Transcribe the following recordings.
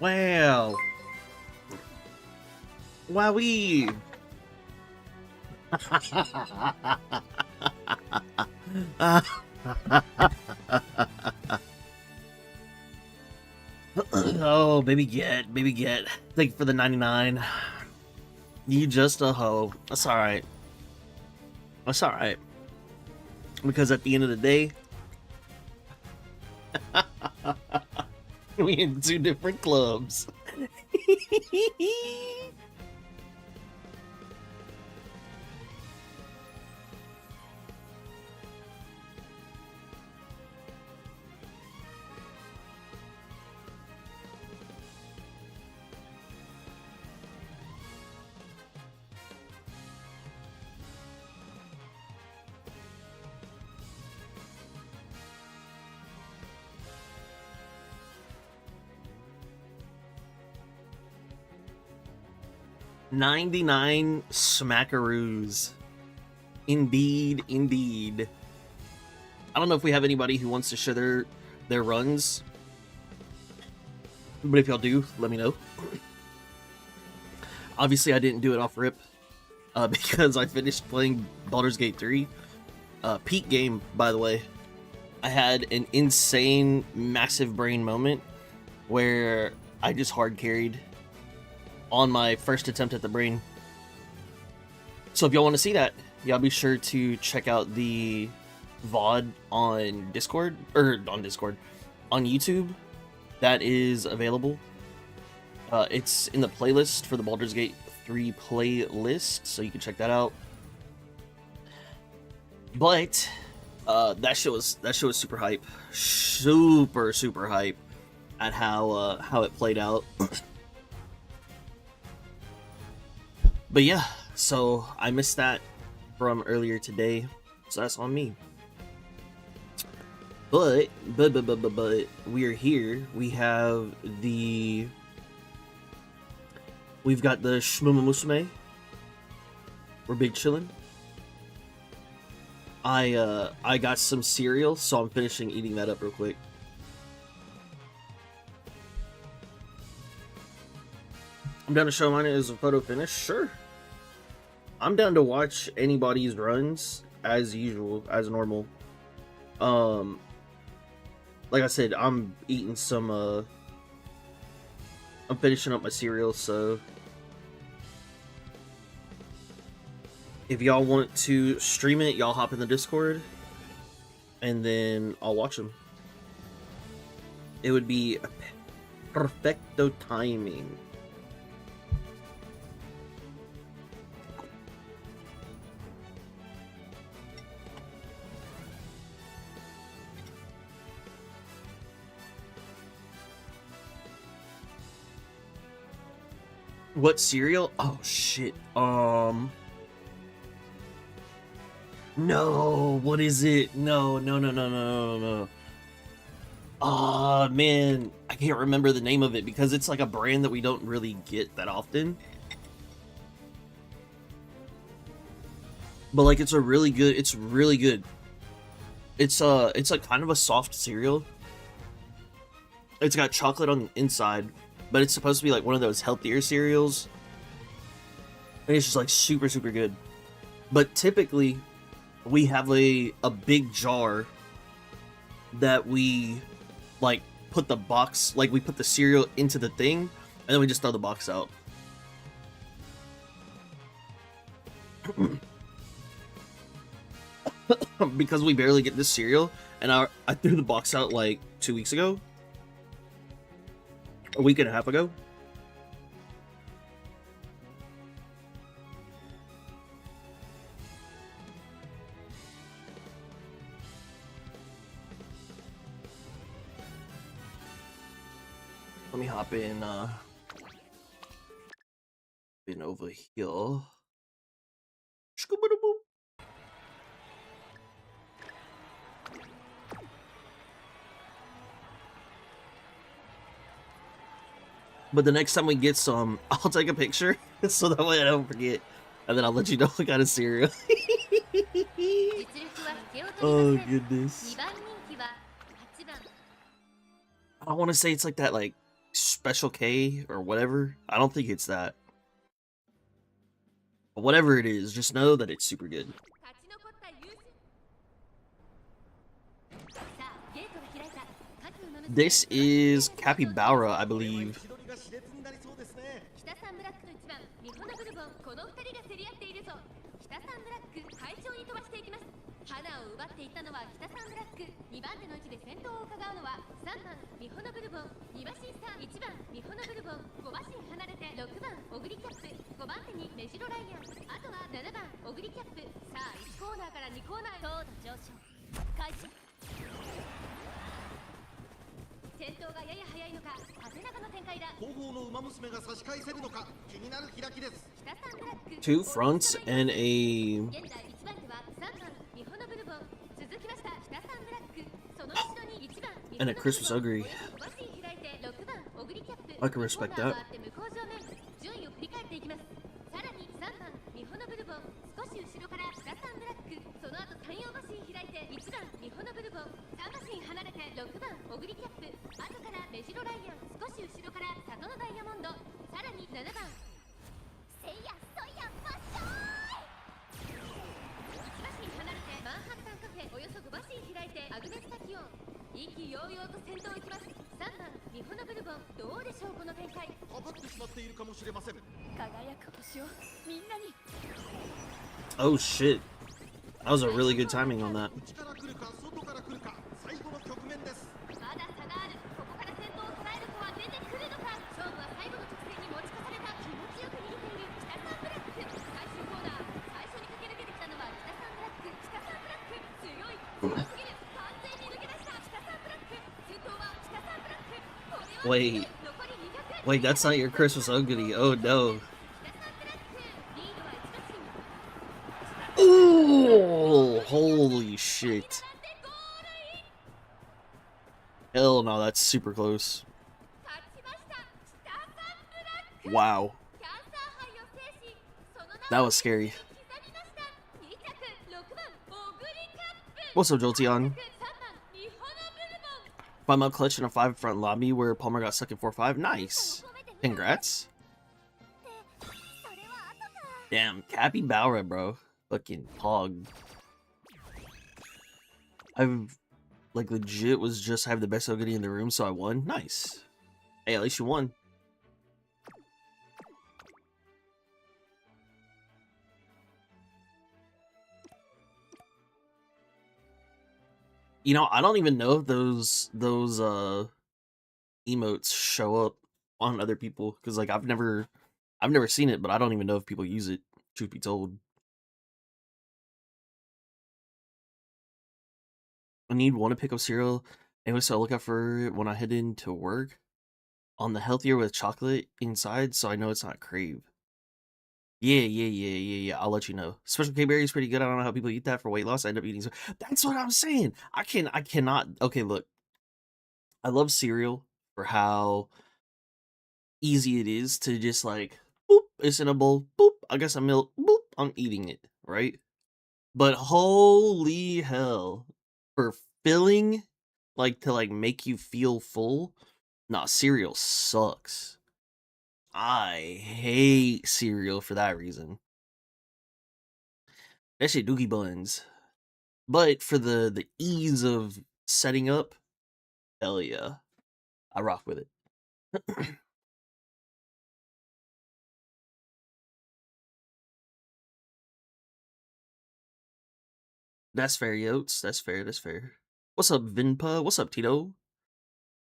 Wow. Wowee. Oh, baby get. Thank you for the 99. You just a hoe. That's alright. That's alright. Because at the end of the day, we in two different clubs. 99 smackaroos. Indeed, indeed. I don't know if we have anybody who wants to share their runs, but if y'all do, let me know. Obviously, I didn't do it off rip because I finished playing Baldur's Gate 3. Peak game, by the way. I had an insane, massive brain moment where I just hard carried on my first attempt at the brain. So if y'all want to see that, y'all be sure to check out the VOD on Discord, on YouTube. That is available. It's in the playlist for the Baldur's Gate 3 playlist, so you can check that out. But that show was super hype, super hype at how it played out. But yeah, so I missed that from earlier today, so that's on me. But we are here. We've got the Shmuma Musume. We're big chillin'. I got some cereal, so I'm finishing eating that up real quick. I'm down to show mine as a photo finish, sure. I'm down to watch anybody's runs as usual, as normal. Like I said, I'm eating some, I'm finishing up my cereal, so if y'all want to stream it, y'all hop in the Discord, and then I'll watch them. It would be perfecto timing. What cereal? Oh shit. No, what is it? No. Ah, man, I can't remember the name of it because it's like a brand that we don't really get that often. But like it's really good. It's like kind of a soft cereal. It's got chocolate on the inside, but it's supposed to be like one of those healthier cereals. And it's just like super good. But typically we have a big jar that we like put the box, like we put the cereal into the thing and then we just throw the box out. Because we barely get this cereal, and I threw the box out like 2 weeks ago. A week and a half ago. Let me hop in over here. Scooby-Doo. But the next time we get some, I'll take a picture so that way I don't forget. And then I'll let you know what kind of cereal. Oh, goodness. I want to say it's like that, like Special K or whatever. I don't think it's that. But whatever it is, just know that it's super good. This is Capybara, I believe. Two fronts and a Christmas Ogre. I can respect that. Oh shit. That was a really good timing on that. Wait, that's not your Christmas Ogre. Oh no. Oh, holy shit. Hell no, that's super close. Wow. That was scary. What's up, Jolteon? 5-month clutch in a 5-front lobby where Palmer got stuck in 4-5. Nice. Congrats. Damn, Capybara, bro. Fucking pog. I've, like, legit was just have the best Ogre in the room, so I won. Nice. Hey, at least you won. You know, I don't even know if those emotes show up on other people, because like I've never seen it, but I don't even know if people use it, truth be told. I need one to pick up cereal. Anyway, so I look out for it when I head into work. On the healthier with chocolate inside, so I know it's not crave. Yeah. I'll let you know. Special K berry is pretty good. I don't know how people eat that for weight loss. I end up eating. That's what I'm saying. I cannot. Okay, look. I love cereal for how easy it is to just like, boop, it's in a bowl. Boop, I guess I'm milk. Boop, I'm eating it. Right. But holy hell, for filling, like to like make you feel full. Nah, cereal sucks. I hate cereal for that reason. That shit dookie buns. But for the ease of setting up, hell yeah. I rock with it. That's fair, Yotes. That's fair. What's up, Vinpa? What's up, Tito?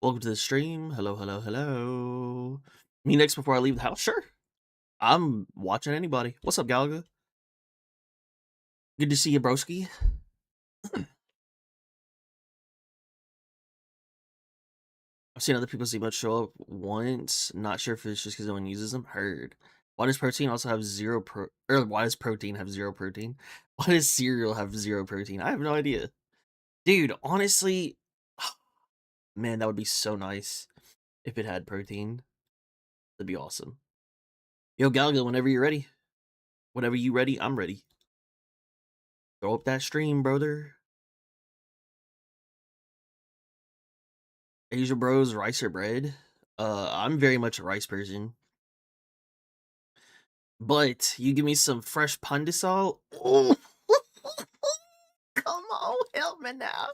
Welcome to the stream. Hello. Me next before I leave the house? Sure. I'm watching anybody. What's up, Galaga? Good to see you, broski. I've seen other people's emotes show up once. Not sure if it's just because no one uses them. Heard. Why does protein also have why does protein have zero protein? Why does cereal have zero protein? I have no idea. Dude, honestly, man, that would be so nice if it had protein. That'd be awesome. Yo, Galga, whenever you're ready. Whenever you ready, I'm ready. Throw up that stream, brother. Asia Bros, rice or bread? I'm very much a rice person. But you give me some fresh pandesal. Oh, come on, help me now.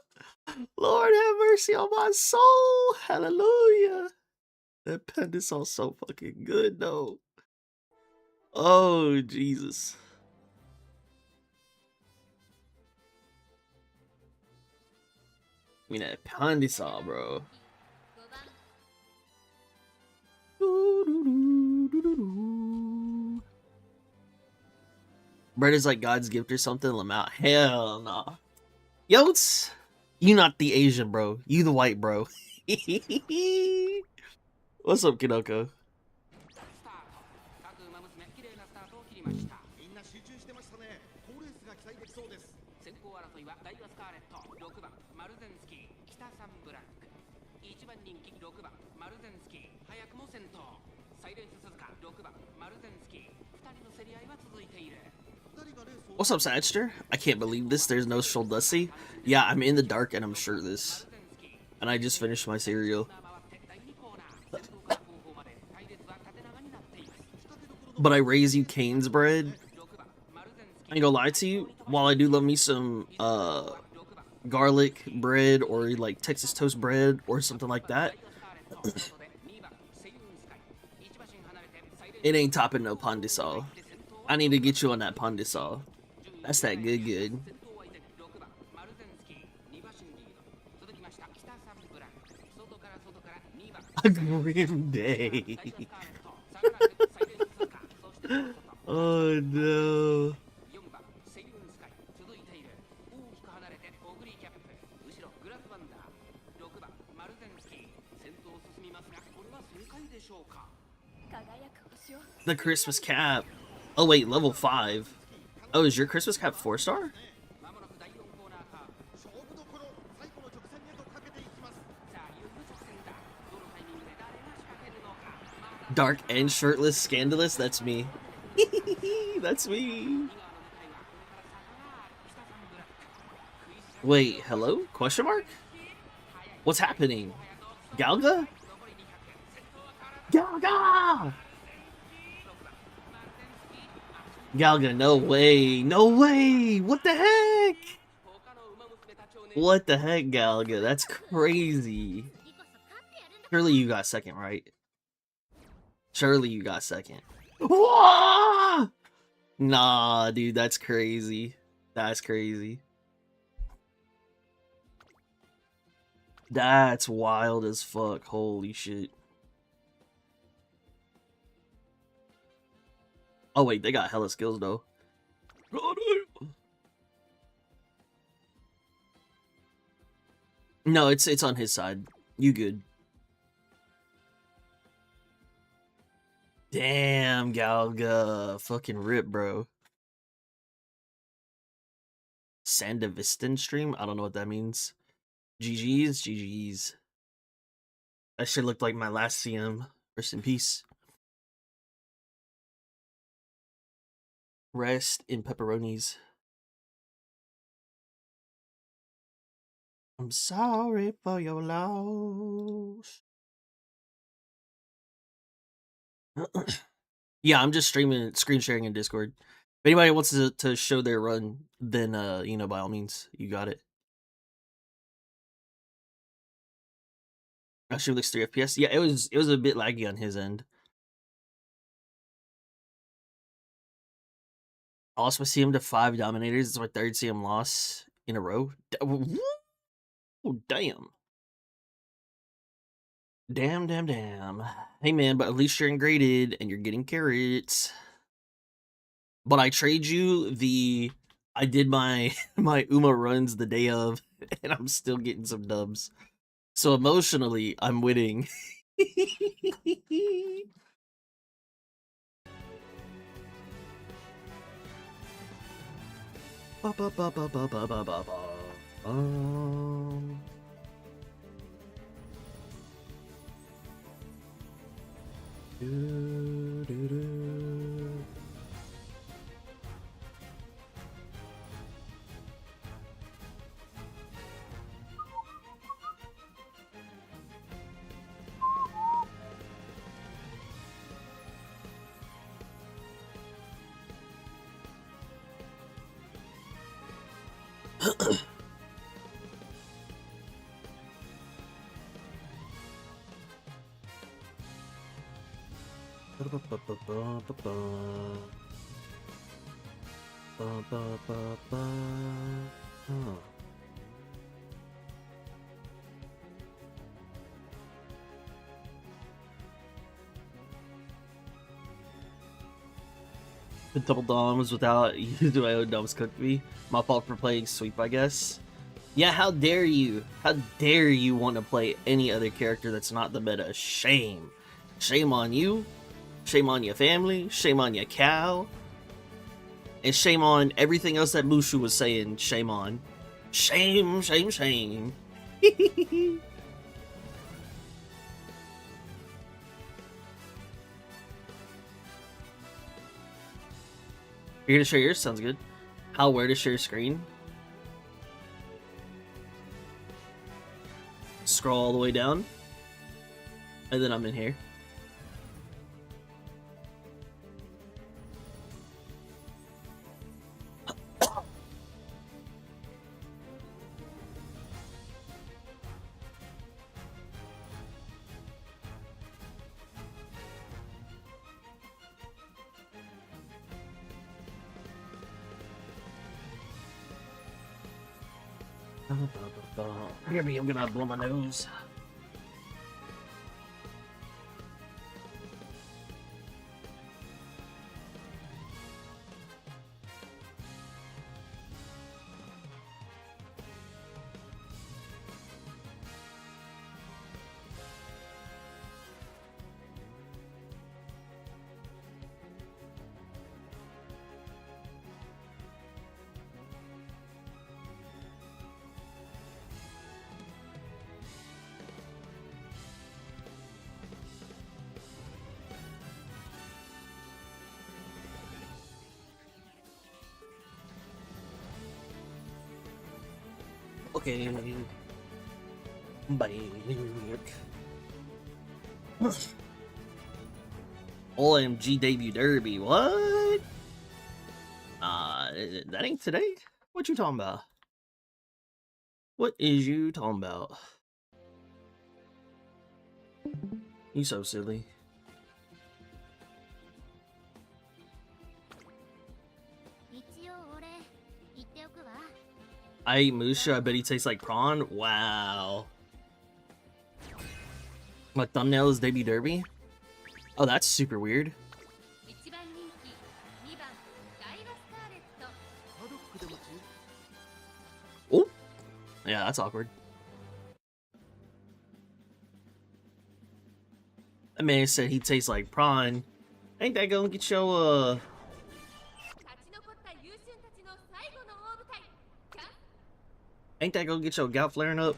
Lord have mercy on my soul. Hallelujah. That pandesal's so fucking good, though. Oh, Jesus. I mean, that pandesal, bro. Bread is like God's gift or something. Lamau. Hell nah. Yotes, you not the Asian, bro. You the white, bro. What's up, Kinoko? What's up, Satcher? I can't believe this. There's no Sholdussi. Yeah, I'm in the dark and I'm shirtless. And I just finished my cereal. But I raise you Cane's bread. I ain't gonna lie to you. While I do love me some garlic bread or like Texas toast bread or something like that, it ain't topping no pandesal. I need to get you on that pandesal. That's that good. A grim day. Oh no. The Christmas cap. Oh wait, level 5. Oh, is your Christmas cap 4-star? Dark and shirtless, scandalous. That's me. That's me. Wait, hello? Question mark? What's happening? Galga? Galga! Galga, no way. No way! What the heck? What the heck, Galga? That's crazy. Surely you got second, right? Surely you got second. Whoa! Nah, dude, that's crazy. That's crazy. That's wild as fuck. Holy shit. Oh wait, they got hella skills though. No, it's on his side. You good. Damn, Galga. Fucking rip, bro. Sandevistan stream? I don't know what that means. GG's, GG's. That shit looked like my last CM. Rest in peace. Rest in pepperonis. I'm sorry for your loss. Yeah, I'm just streaming, screen sharing in Discord. If anybody wants to show their run, then you know, by all means, you got it. Actually, looks 3 FPS. Yeah, it was a bit laggy on his end. I lost my CM to 5 Dominators. It's my 3rd CM loss in a row. Oh, damn. Damn. Hey, man, but at least you're ingraded and you're getting carrots. But I trade you the... I did my Uma runs the day of, and I'm still getting some dubs. So emotionally, I'm winning. Double doms without you do my own doms cooked me. My fault for playing sweep, I guess. Yeah, how dare you? How dare you want to play any other character that's not the meta? Shame. Shame on you. Shame on your family. Shame on your cow. And shame on everything else that Mushu was saying. Shame on. Shame, shame, shame. You're gonna share yours? Sounds good. How, where to share screen? Scroll all the way down. And then I'm in here. Hear me, I'm gonna blow my nose. Okay. Bye. OMG debut derby. What? That ain't today? What you talking about? What is you talking about? You so silly. I eat Musha, I bet he tastes like prawn. Wow. My thumbnail is debut derby? Oh, that's super weird. Oh, yeah, that's awkward. That man said he tastes like prawn. Ain't that gonna get your Ain't that gonna get your gout flaring up?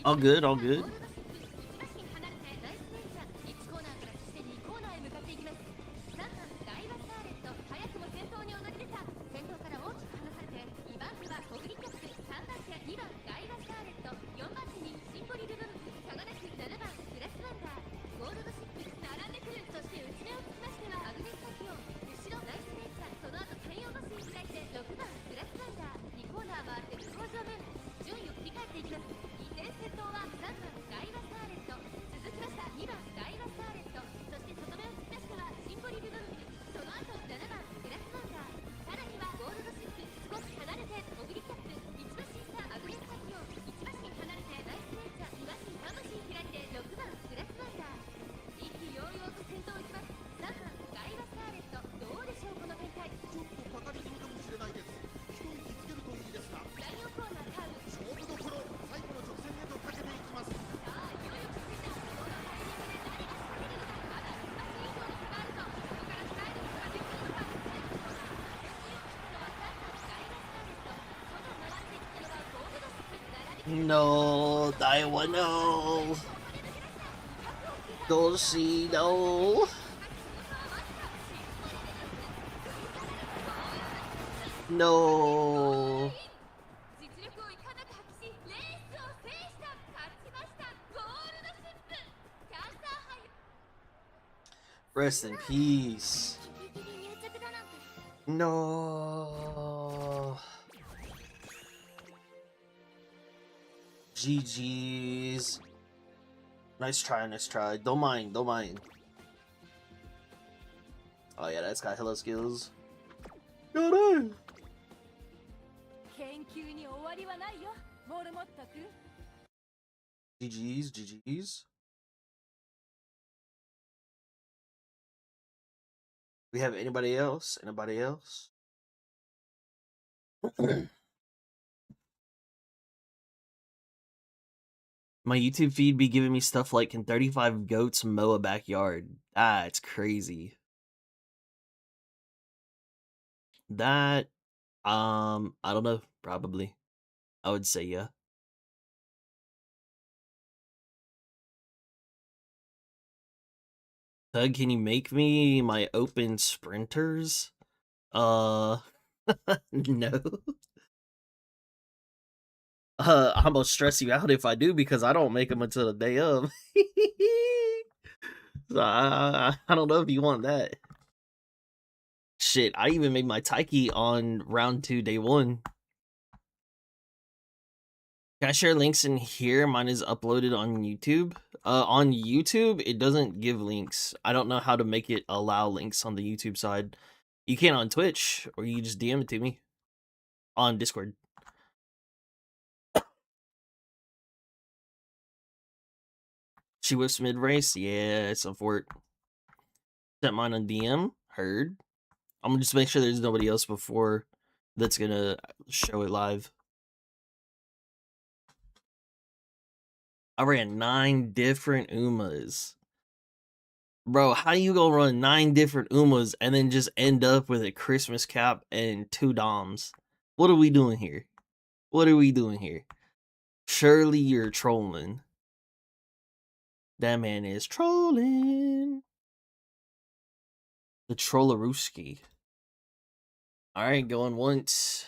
All good, all good. No, Daiwa, no. Dulcido. No. Rest in peace. No. GG's. Nice try, nice try. Don't mind, don't mind. Oh yeah, that's got hella skills. Got it. GG's, GG's. We have anybody else? Anybody else? My YouTube feed be giving me stuff like, can 35 goats mow a backyard? Ah, it's crazy. That, I don't know, probably. I would say yeah. Tug, can you make me my open sprinters? No. I'm gonna stress you out if I do because I don't make them until the day of. So I don't know if you want that. Shit, I even made my Taiki on round 2, day 1. Can I share links in here? Mine is uploaded on YouTube. On YouTube, it doesn't give links. I don't know how to make it allow links on the YouTube side. You can on Twitch, or you just DM it to me on Discord. She whips mid race? Yeah, it's a fort. Sent mine on DM. Heard. I'm gonna just make sure there's nobody else before that's gonna show it live. I ran 9 different Umas. Bro, how you gonna run 9 different Umas and then just end up with a Christmas cap and 2 Doms? What are we doing here? What are we doing here? Surely you're trolling. That man is trolling. The Trollarooski. Alright, going once.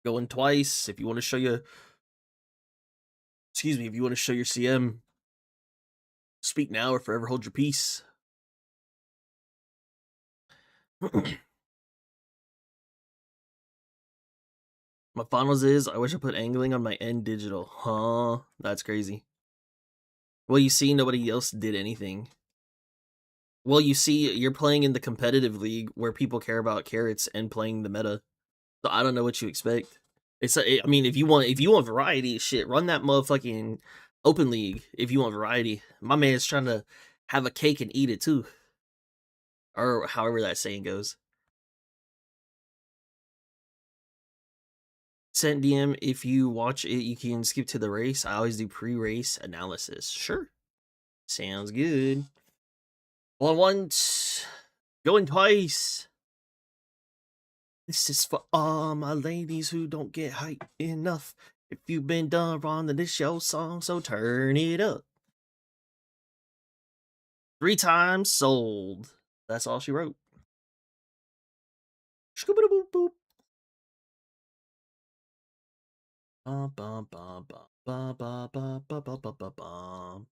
Going twice. If you want to show your... Excuse me, if you want to show your CM, speak now or forever hold your peace. My finals is, I wish I put angling on my end digital. Huh? That's crazy. Well, you see, nobody else did anything. Well, you see, you're playing in the competitive league where people care about carrots and playing the meta. So I don't know what you expect. I mean, if you want variety, shit, run that motherfucking open league. If you want variety, my man's trying to have a cake and eat it too, or however that saying goes. Send DM if you watch it. You can skip to the race. I always do pre-race analysis. Sure, sounds good. Going once, going twice. This is for all my ladies who don't get hyped enough. If you've been done wrong, then this your song, so turn it up. 3 times sold. That's all she wrote. Boop boop. Bum bum bum bum bum bum bum bum bum bum bum bum.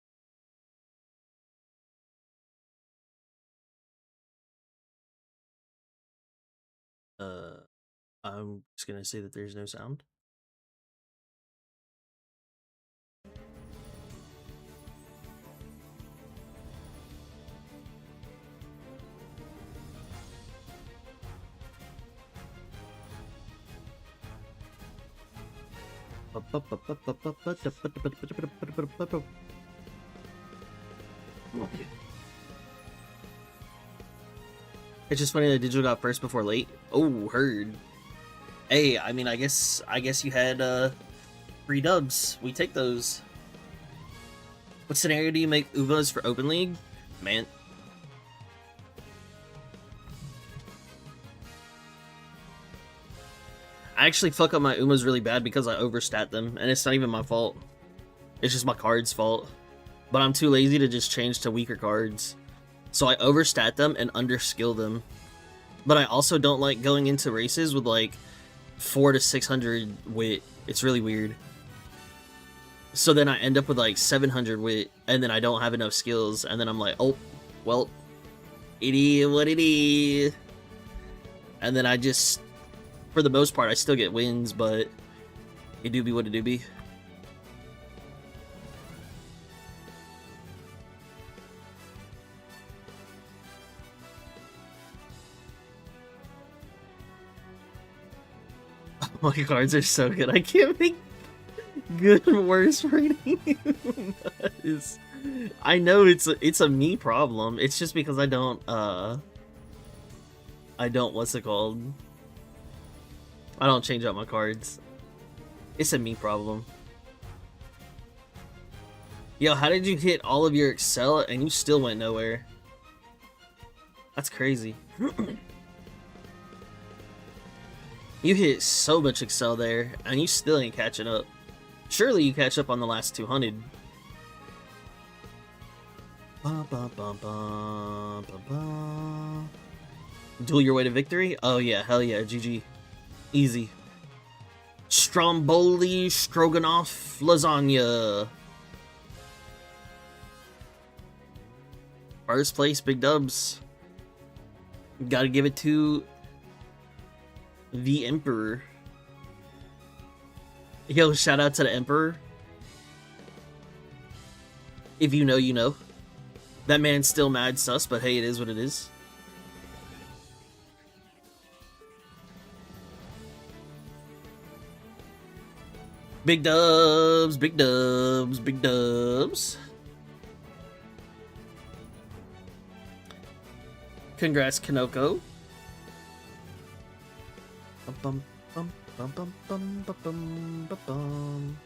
I'm just gonna say that there's no sound. It's just funny that digital got first before late. Oh, heard. Hey, I mean, I guess you had 3 dubs. We take those. What scenario do you make Uvas for Open League? Man. I actually fuck up my Umas really bad because I overstat them, and it's not even my fault. It's just my card's fault. but I'm too lazy to just change to weaker cards. So I overstat them and underskill them. But I also don't like going into races with like 400 to 600 wit. It's really weird. So then I end up with like 700 wit, and then I don't have enough skills, and then I'm like, oh, well, it is what it is. And then I just, for the most part, I still get wins, but it do be what it do be. My cards are so good. I can't make good or worse rating. I know it's a me problem. It's just because I don't what's it called? I don't change out my cards. It's a me problem. Yo, how did you hit all of your Excel and you still went nowhere? That's crazy. You hit so much Excel there, and you still ain't catching up. Surely you catch up on the last 200. Duel your way to victory? Oh yeah, hell yeah, GG. Easy. Stromboli, Stroganoff, lasagna. First place, big dubs. Gotta give it to the Emperor. Yo, shout out to the Emperor. If you know, you know. That man's still mad sus, but hey, it is what it is. Big dubs, big dubs, big dubs. Congrats, Kanoko. Bum, bum, bum, bum, bum, bum, bum, bum, bum.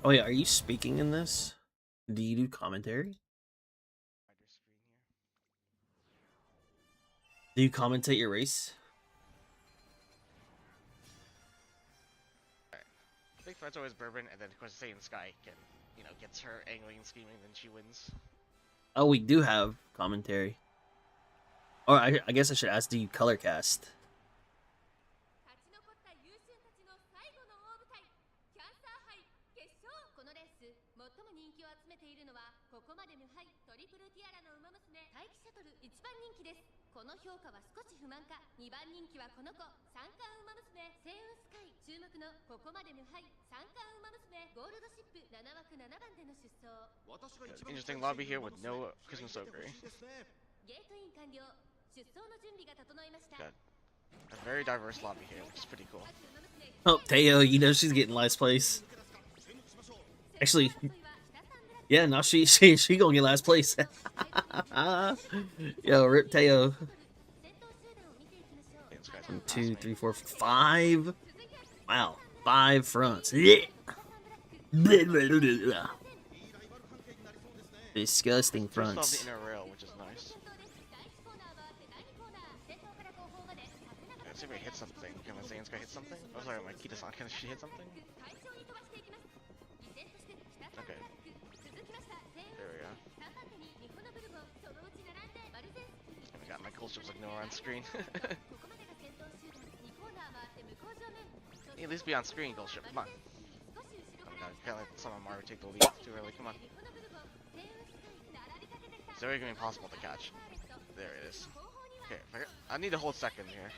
Oh yeah, are you speaking in this? Do you do commentary? Do you commentate your race? Big threat's always Bourbon, and then of course Saiyan Sky can, gets her angling and scheming, then she wins. Oh, we do have commentary. Or I guess I should ask, do you color cast? Interesting lobby here with no Christmas Ogre. Got a very diverse lobby here, which is pretty cool. Oh, Teo, you know she's getting last place. Actually, yeah, no, she gonna get last place. Yo, rip Teo. 1, 2, 3, 4, 5. Wow, 5 fronts. Disgusting fronts. The inner rail, which is nice. Let's see if I hit something. Can my Saiyan Sky hit something? Oh, sorry, my Kita-san, can she hit something? Okay. There we go. Oh my god, my cool ship's like nowhere on screen. At least be on screen, Gold Ship. Come on. Oh my god, can't let someone Mario take the lead too early. Come on. It's very gonna be impossible to catch. There it is. Okay, I need a whole second here.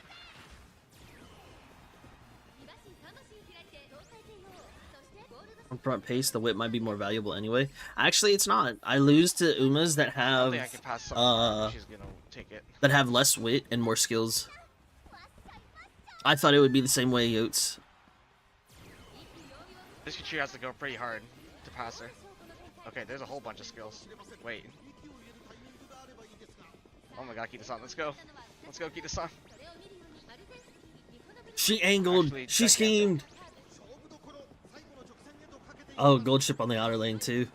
On front pace, the whip might be more valuable anyway. Actually, it's not. I lose to Umas that have I can pass someone. She's gonna take it. That have less wit and more skills. I thought it would be the same way, Yotes. This Kachi has to go pretty hard to pass her. Okay, there's a whole bunch of skills. Wait. Oh my god, Kita-san, let's go. Let's go, Kita-san. She angled. Actually, she schemed. Oh, gold ship on the outer lane too.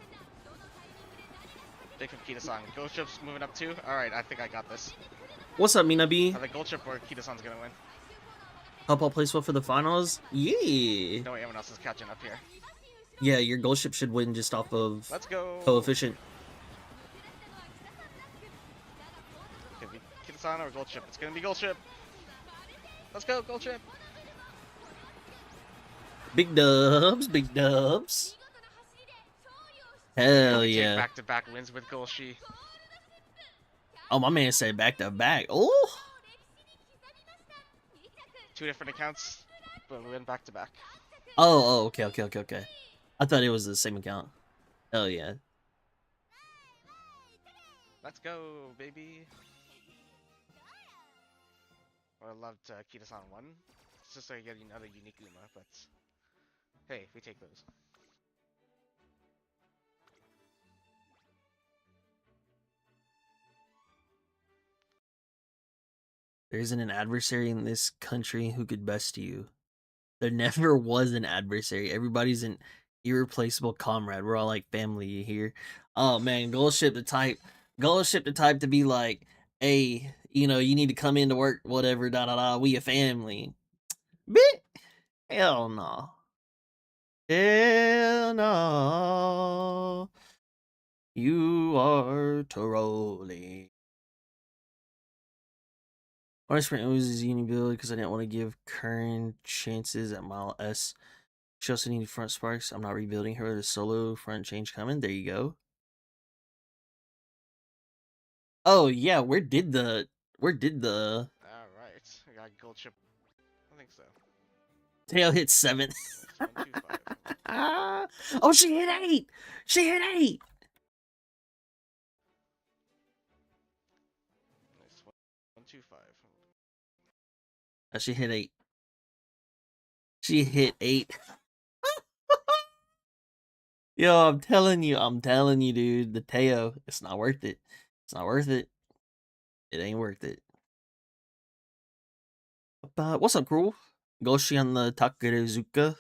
Big from Kita-san. Gold ship's moving up too. All right, I think I got this. What's up, Minabi? The gold ship or Kita-san's gonna win. Help all place well for the finals? Yeah. No, everyone else is catching up here. Yeah, your gold ship should win just off of Let's go. coefficient. Could be Kita-san or gold ship. It's gonna be gold ship. Let's go, gold ship. Big dubs, big dubs. Hell yeah. Back-to-back wins with Golshi. Oh, my man said back to back. Oh. 2 different accounts, but we win back-to-back. Oh, okay. I thought it was the same account. Hell yeah. Let's go, baby. I would have loved Kita-san 1. It's just like getting another unique Uma, but hey, we take those. There isn't an adversary in this country who could best you. There never was an adversary. Everybody's an irreplaceable comrade. We're all like family here. Oh man, gold ship the type to be like, hey, you know, you need to come into work, whatever, we a family. Bit hell no. Hell no. You are trolling. I sprint was uni build because I didn't want to give Kern chances at mile S. She also needed front sparks. I'm not rebuilding her with a solo front change coming. There you go. Oh yeah, where did the Alright, I got gold chip. I think so. Tail hit 7. 125. Oh, she hit 8! She hit 8! Nice. 125. She hit 8. She hit 8. Yo, I'm telling you, dude, the Teo, it's not worth it. It's not worth it. It ain't worth it. What's up, Cruel? Goshi on the Takeruzuka.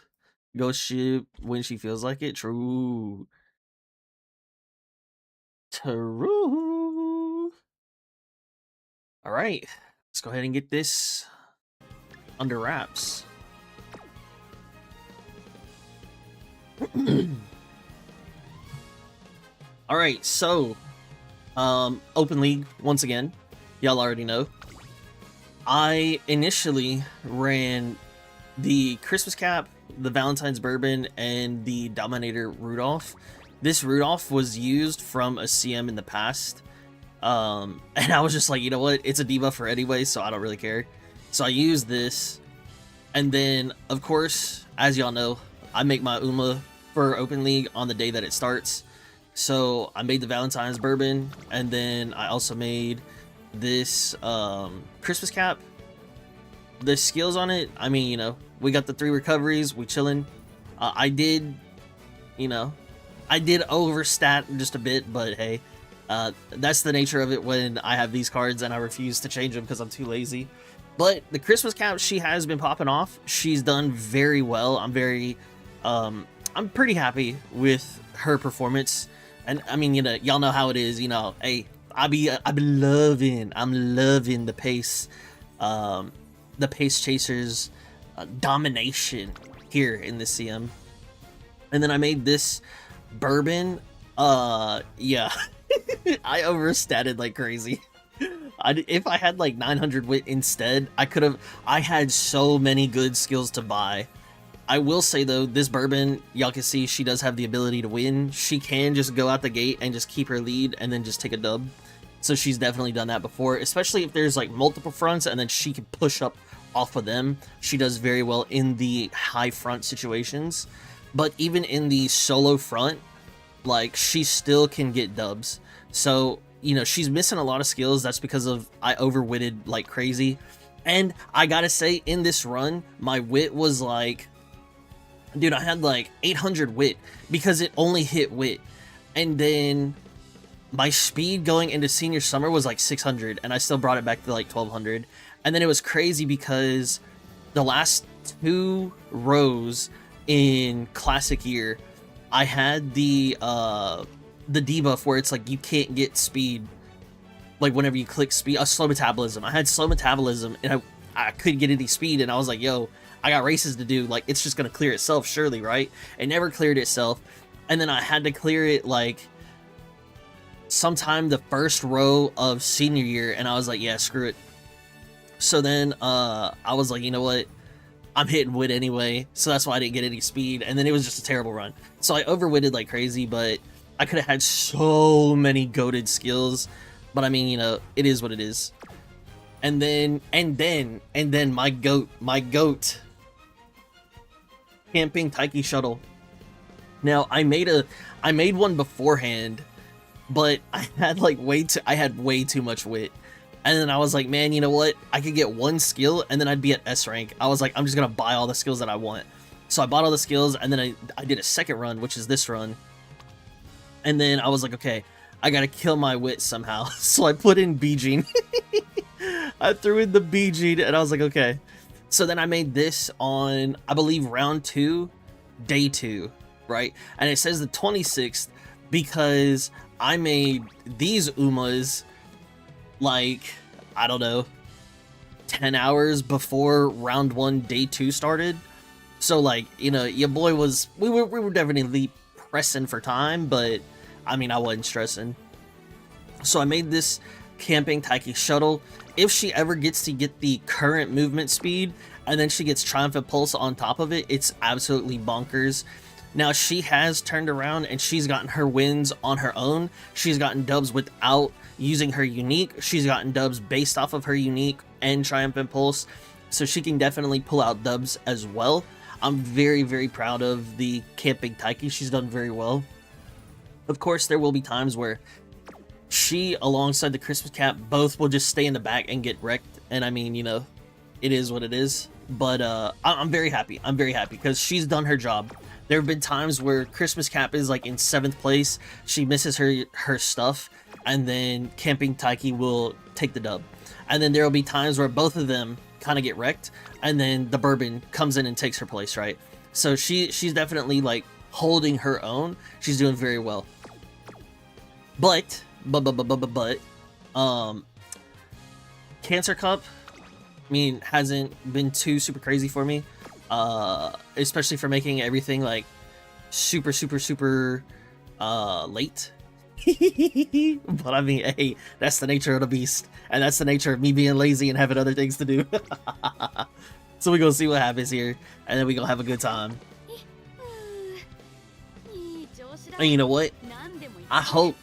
Goshi when she feels like it. True. True. Alright. Let's go ahead and get this under wraps. Alright, so Open League once again. Y'all already know. I initially ran the Christmas Cap, the Valentine's Bourbon, and the Dominator Rudolph. This Rudolph was used from a CM in the past. And I was just like, you know what? It's a debuffer anyway, so I don't really care. So I used this. And then, of course, as y'all know, I make my Uma for Open League on the day that it starts. So I made the Valentine's Bourbon, and then I also made this Christmas Cap. The skills on it, I mean, you know, we got the 3 recoveries, we chilling. I did overstat just a bit, but hey, that's the nature of it when I have these cards and I refuse to change them because I'm too lazy. But the Christmas Cap, she has been popping off. She's done very well. I'm pretty happy with her performance. And I mean, you know, y'all know how it is, you know, hey, I'm loving the pace chasers domination here in the CM. And then I made this bourbon. Yeah, I overstatted like crazy. If I had like 900 wit instead, I had so many good skills to buy. I will say though, this bourbon, y'all can see she does have the ability to win. She can just go out the gate and just keep her lead and then just take a dub. So she's definitely done that before, especially if there's like multiple fronts and then she can push up off of them. She does very well in the high front situations. But even in the solo front, like, she still can get dubs. So, you know, she's missing a lot of skills. That's because of I overwitted like crazy. And I gotta say, in this run, my wit was like, dude, I had like 800 wit because it only hit wit. And then my speed going into senior summer was like 600, and I still brought it back to like 1200. And then it was crazy because the last 2 rows in classic year, I had the the debuff where it's like you can't get speed, like whenever you click speed, a slow metabolism. I had slow metabolism and I couldn't get any speed, and I was like, yo, I got races to do, like it's just gonna clear itself surely, right? It never cleared itself, and then I had to clear it like sometime the first row of senior year, and I was like, yeah, screw it. So then I was like, you know what, I'm hitting wit anyway, so that's why I didn't get any speed, and then it was just a terrible run. So I overwitted like crazy, but I could have had so many goated skills, but I mean, you know, it is what it is. And then my goat, camping Taiki shuttle. Now I made one beforehand, but I had way too much wit. And then I was like, man, you know what? I could get one skill and then I'd be at S rank. I was like, I'm just gonna buy all the skills that I want. So I bought all the skills, and then I did a second run, which is this run. And then I was like, okay, I gotta kill my wit somehow. So I put in B Gene. I threw in the B Gene, and I was like, okay. So then I made this on, I believe, round 2, day 2, right? And it says the 26th because I made these Umas like, I don't know, 10 hours before round 1, day 2 started. So like, you know, your boy was, we were definitely pressing for time, but I mean, I wasn't stressing. So I made this camping Taiki shuttle. If she ever gets to get the current movement speed, and then she gets Triumphant Pulse on top of it, it's absolutely bonkers. Now, she has turned around and she's gotten her wins on her own. She's gotten dubs without using her unique. She's gotten dubs based off of her unique and Triumphant Pulse. So she can definitely pull out dubs as well. I'm very, very proud of the camping Taiki. She's done very well. Of course, there will be times where she, alongside the Christmas Cap, both will just stay in the back and get wrecked. And I mean, you know, it is what it is. But I'm very happy. I'm very happy because she's done her job. There have been times where Christmas Cap is like in 7th place. She misses her stuff, and then camping Taiki will take the dub. And then there will be times where both of them kind of get wrecked, and then the Bourbon comes in and takes her place, right? So she's definitely like holding her own. She's doing very well. But Cancer Cup, I mean, hasn't been too super crazy for me, especially for making everything like super late. But I mean, hey, that's the nature of the beast, and that's the nature of me being lazy and having other things to do. So we're gonna see what happens here, and then we're gonna have a good time. And you know what? I hope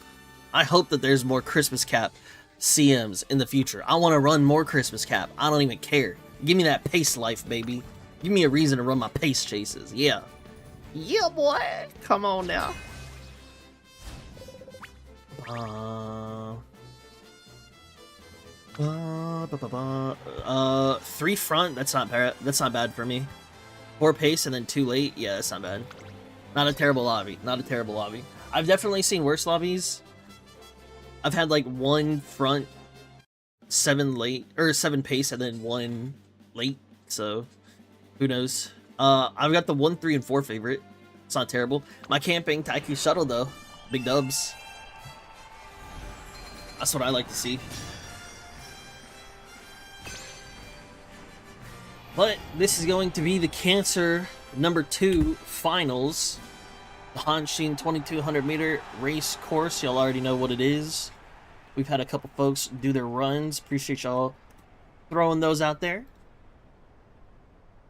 that there's more Christmas Cap CMs in the future. I want to run more Christmas Cap. I don't even care. Give me that pace life, baby. Give me a reason to run my pace chases. Yeah. Yeah, boy. Come on now. 3 front. That's not bad for me. 4 pace and then 2 late. Yeah, that's not bad. Not a terrible lobby. Not a terrible lobby. I've definitely seen worse lobbies. I've had like 1 front, 7 late, or 7 pace, and then 1 late. So who knows? I've got the 1, 3, and 4 favorite. It's not terrible. My camping Taiki shuttle though, big dubs. That's what I like to see. But this is going to be the Cancer number 2 finals. The Hanshin 2200 meter race course. Y'all already know what it is. We've had a couple folks do their runs. Appreciate y'all throwing those out there.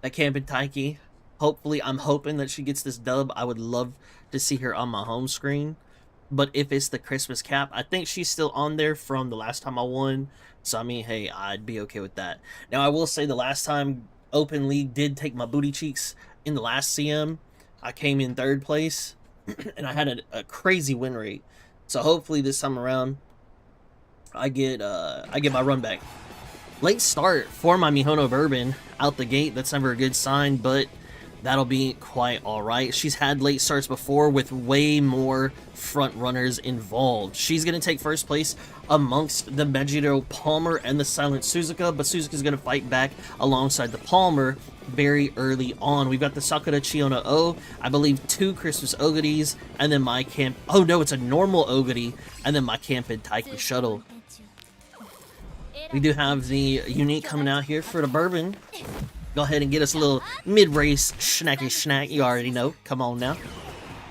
That camping Taiki. Hopefully, I'm hoping that she gets this dub. I would love to see her on my home screen. But if it's the Christmas Cap, I think she's still on there from the last time I won. So, I mean, hey, I'd be okay with that. Now, I will say the last time Open League did take my booty cheeks in the last CM, I came in 3rd place, and I had a crazy win rate. So hopefully this time around, I get my run back. Late start for my Mihono Bourbon out the gate. That's never a good sign, but That'll be quite alright. She's had late starts before with way more front runners involved. She's going to take first place amongst the Megiddo Palmer and the Silent Suzuka, but Suzuka's going to fight back alongside the Palmer very early on. We've got the Sakura Chiona O, I believe 2 Christmas Ogeries, and then my camp... Oh no, it's a normal Ogiri, and then my Camp and Taiki Shuttle. We do have the unique coming out here for the Bourbon. Go ahead and get us a little mid-race snacky snack. You already know. Come on now.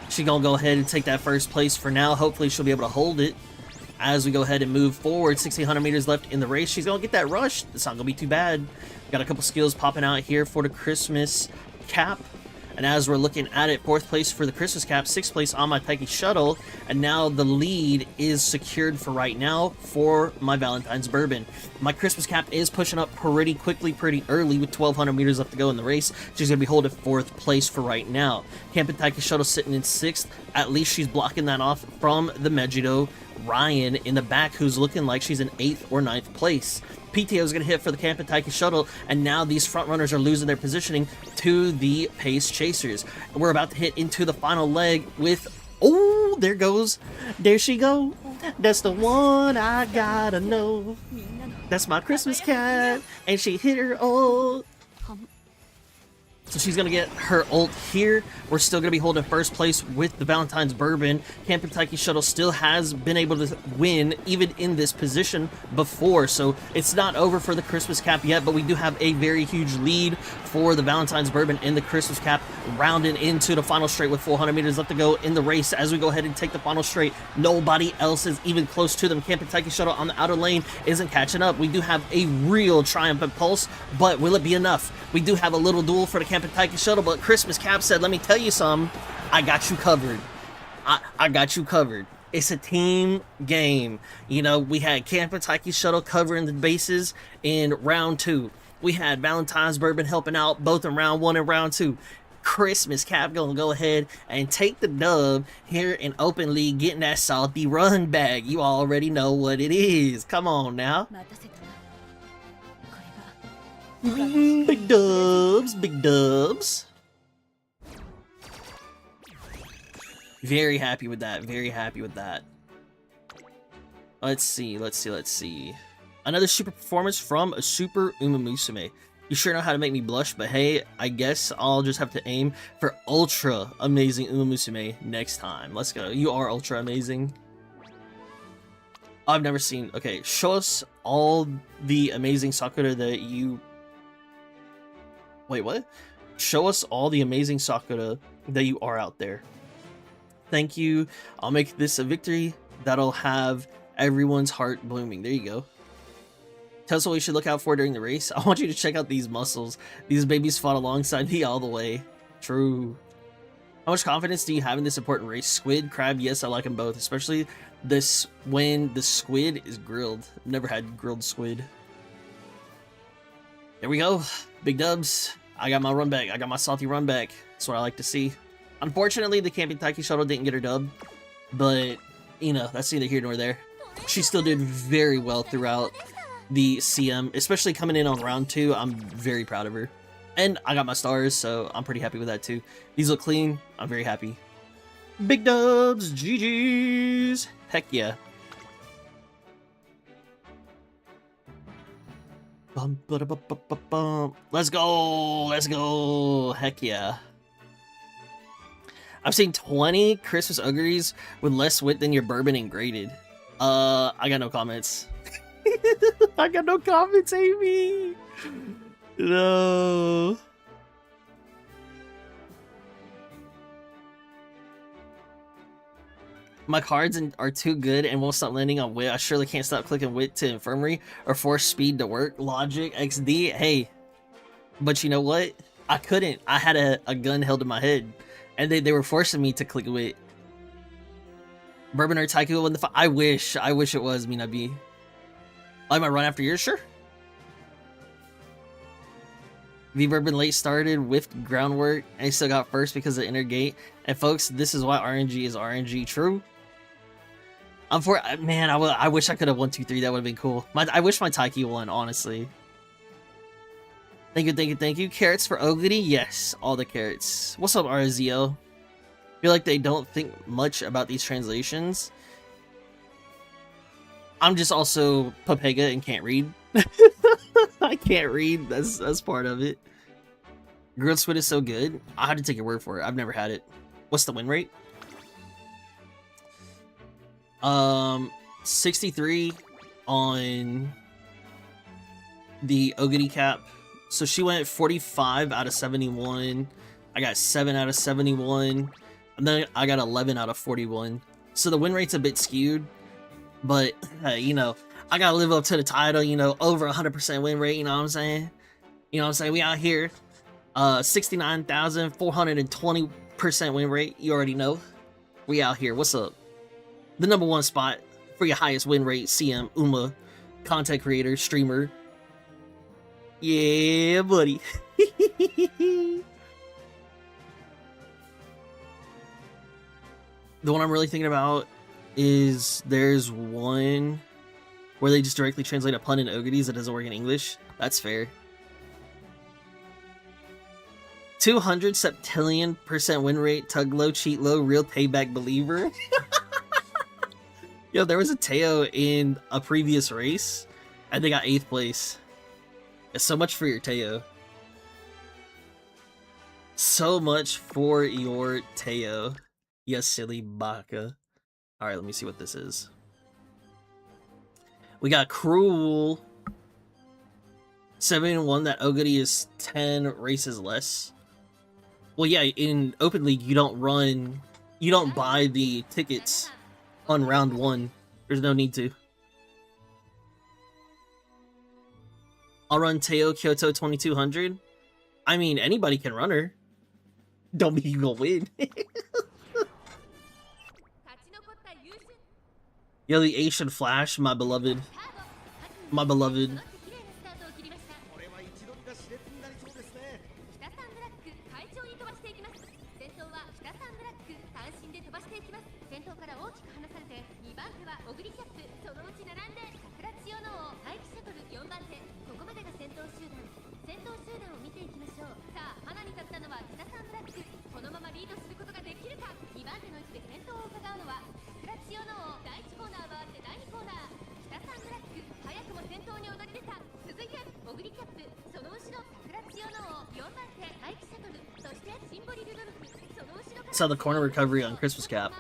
She gonna go ahead and take that first place for now. Hopefully she'll be able to hold it as we go ahead and move forward. 1,600 meters left in the race. She's gonna get that rush. It's not gonna be too bad. Got a couple skills popping out here for the Christmas cap. And as we're looking at it, 4th place for the Christmas cap, 6th place on my Taiki Shuttle, and now the lead is secured for right now for my Valentine's Bourbon. My Christmas cap is pushing up pretty quickly, pretty early, with 1,200 meters left to go in the race. She's going to be holding 4th place for right now. Camp and Taiki Shuttle sitting in 6th. At least she's blocking that off from the Megiddo Ryan in the back, who's looking like she's in 8th or 9th place. PTO is going to hit for the Camp and Taiki Shuttle, and now these front runners are losing their positioning to the Pace Chasers. We're about to hit into the final leg with... Oh, there goes. There she go. That's the one I gotta know. That's my Christmas cat, and she hit her ult. So she's going to get her ult here. We're still going to be holding first place with the Valentine's Bourbon. Camp and Taiki Shuttle still has been able to win even in this position before. So it's not over for the Christmas cap yet, but we do have a very huge lead for the Valentine's Bourbon in the Christmas cap, rounding into the final straight with 400 meters left to go in the race. As we go ahead and take the final straight, nobody else is even close to them. Camp and Taiki Shuttle on the outer lane isn't catching up. We do have a real triumphant pulse, but will it be enough? We do have a little duel for the Camp and Taiki Shuttle, but Christmas Cap said, let me tell you something, I got you covered. I got you covered. It's a team game. You know, we had Camp and Taiki Shuttle covering the bases in round 2. We had Valentine's Bourbon helping out both in round 1 and round 2. Christmas Cap gonna go ahead and take the dub here in Open League, getting that salty run back. You already know what it is. Come on now. Big dubs, big dubs. Very happy with that, very happy with that. Let's see. Another super performance from a super Umamusume. You sure know how to make me blush, but hey, I guess I'll just have to aim for ultra amazing Umamusume next time. Let's go. You are ultra amazing. I've never seen... Okay, show us all the amazing Sakura that you... Wait, what? Show us all the amazing Sakura that you are out there. Thank you. I'll make this a victory that'll have everyone's heart blooming. There you go. Tell us what we should look out for during the race. I want you to check out these muscles. These babies fought alongside me all the way. True. How much confidence do you have in this important race? Squid, crab, yes, I like them both. Especially this when the squid is grilled. I've never had grilled squid. There we go. Big dubs. I got my run back. I got my salty run back. That's what I like to see. Unfortunately, the Camp and Taiki Shuttle didn't get her dub. But, you know, that's neither here nor there. She still did very well throughout the CM, especially coming in on round 2. I'm very proud of her. And I got my stars, so I'm pretty happy with that too. These look clean. I'm very happy. Big dubs. GG's. Heck yeah. Bum, ba, da, ba, ba, ba, bum. Let's go. Let's go. Heck yeah. I've seen 20 Christmas Ogeries with less wit than your bourbon and graded. I got no comments. I got no comments, Amy. No. My cards are too good and won't stop landing on wit. I surely can't stop clicking wit to infirmary or force speed to work. Logic, XD, hey. But you know what? I couldn't. I had a gun held to my head. And they were forcing me to click wit. Bourbon or Taiki will win the fight. I wish it was Minabi. I might run after yours, sure. V-Bourbon late started, whiffed groundwork, and he still got first because of the inner gate. And folks, this is why RNG is RNG. True. Man, I wish I could have 1, 2, 3. That would have been cool. I wish my Taiki won, honestly. Thank you, thank you, thank you. Carrots for Ogity? Yes, all the carrots. What's up, RZO? Feel like they don't think much about these translations. I'm just also Papega and can't read. I can't read. That's part of it. Grilled squid is so good. I had to take your word for it. I've never had it. What's the win rate? 63 on the Ogity cap. So she went 45 out of 71. I got 7 out of 71. And then I got 11 out of 41. So the win rate's a bit skewed. But, you know, I gotta live up to the title, you know, over 100% win rate, you know what I'm saying? You know what I'm saying? We out here. 69,420% win rate. You already know. We out here. What's up? The #1 spot for your highest win rate, CM, Uma, content creator, streamer. Yeah, buddy. The one I'm really thinking about is there's one where they just directly translate a pun in Ogities that doesn't work in English. That's fair. 200 septillion% win rate, Tuglow, cheat low, real payback believer. Yo, there was a Teo in a previous race, and they got 8th place. So much for your Teo. So much for your Teo. You silly baka. Alright, let me see what this is. We got Cruel. 7-1, that Ogity is 10 races less. Well, yeah, in Open League, you don't buy the tickets on round 1. There's no need to. I'll run Teo Kyoto 2200. I mean, anybody can run her. Don't mean you gonna win. Yo, the Asian Flash, my beloved. My beloved. Saw the corner recovery on Christmas Cap.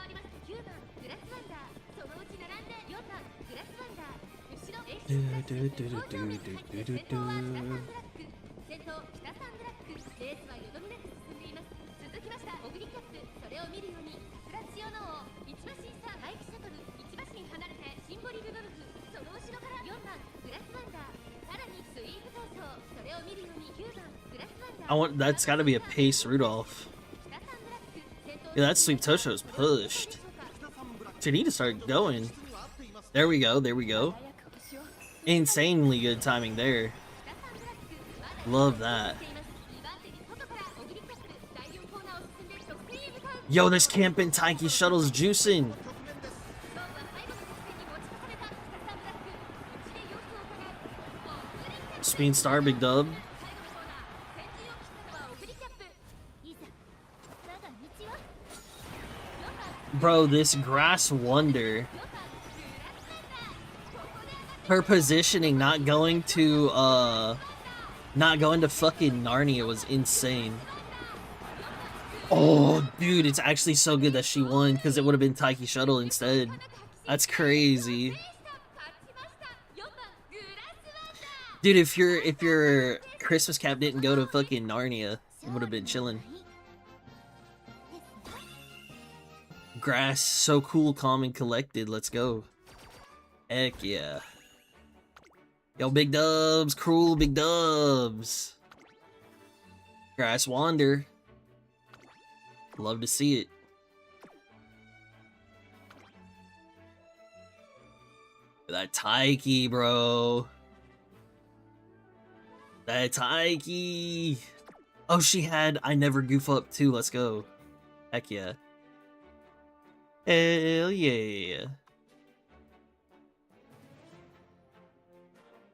That's gotta be a pace Rudolph. Yeah, that Sweep Tosho is pushed. Should need to start going. There we go, there we go. Insanely good timing there. Love that. Yo, this camping Taiki shuttle's juicing. Spin Star, big dub. Bro, this Grass Wonder. Her positioning, not going to fucking Narnia was insane. Oh, dude, it's actually so good that she won, because it would have been Taiki Shuttle instead. That's crazy. Dude, if your Christmas Cap didn't go to fucking Narnia, it would have been chilling. Grass, so cool, calm, and collected. Let's go. Heck yeah. Yo, big dubs, cruel big dubs. Grass Wander. Love to see it. That Taiki, bro. That Taiki. Oh, she had I Never Goof Up too. Let's go. Heck yeah. Hell yeah.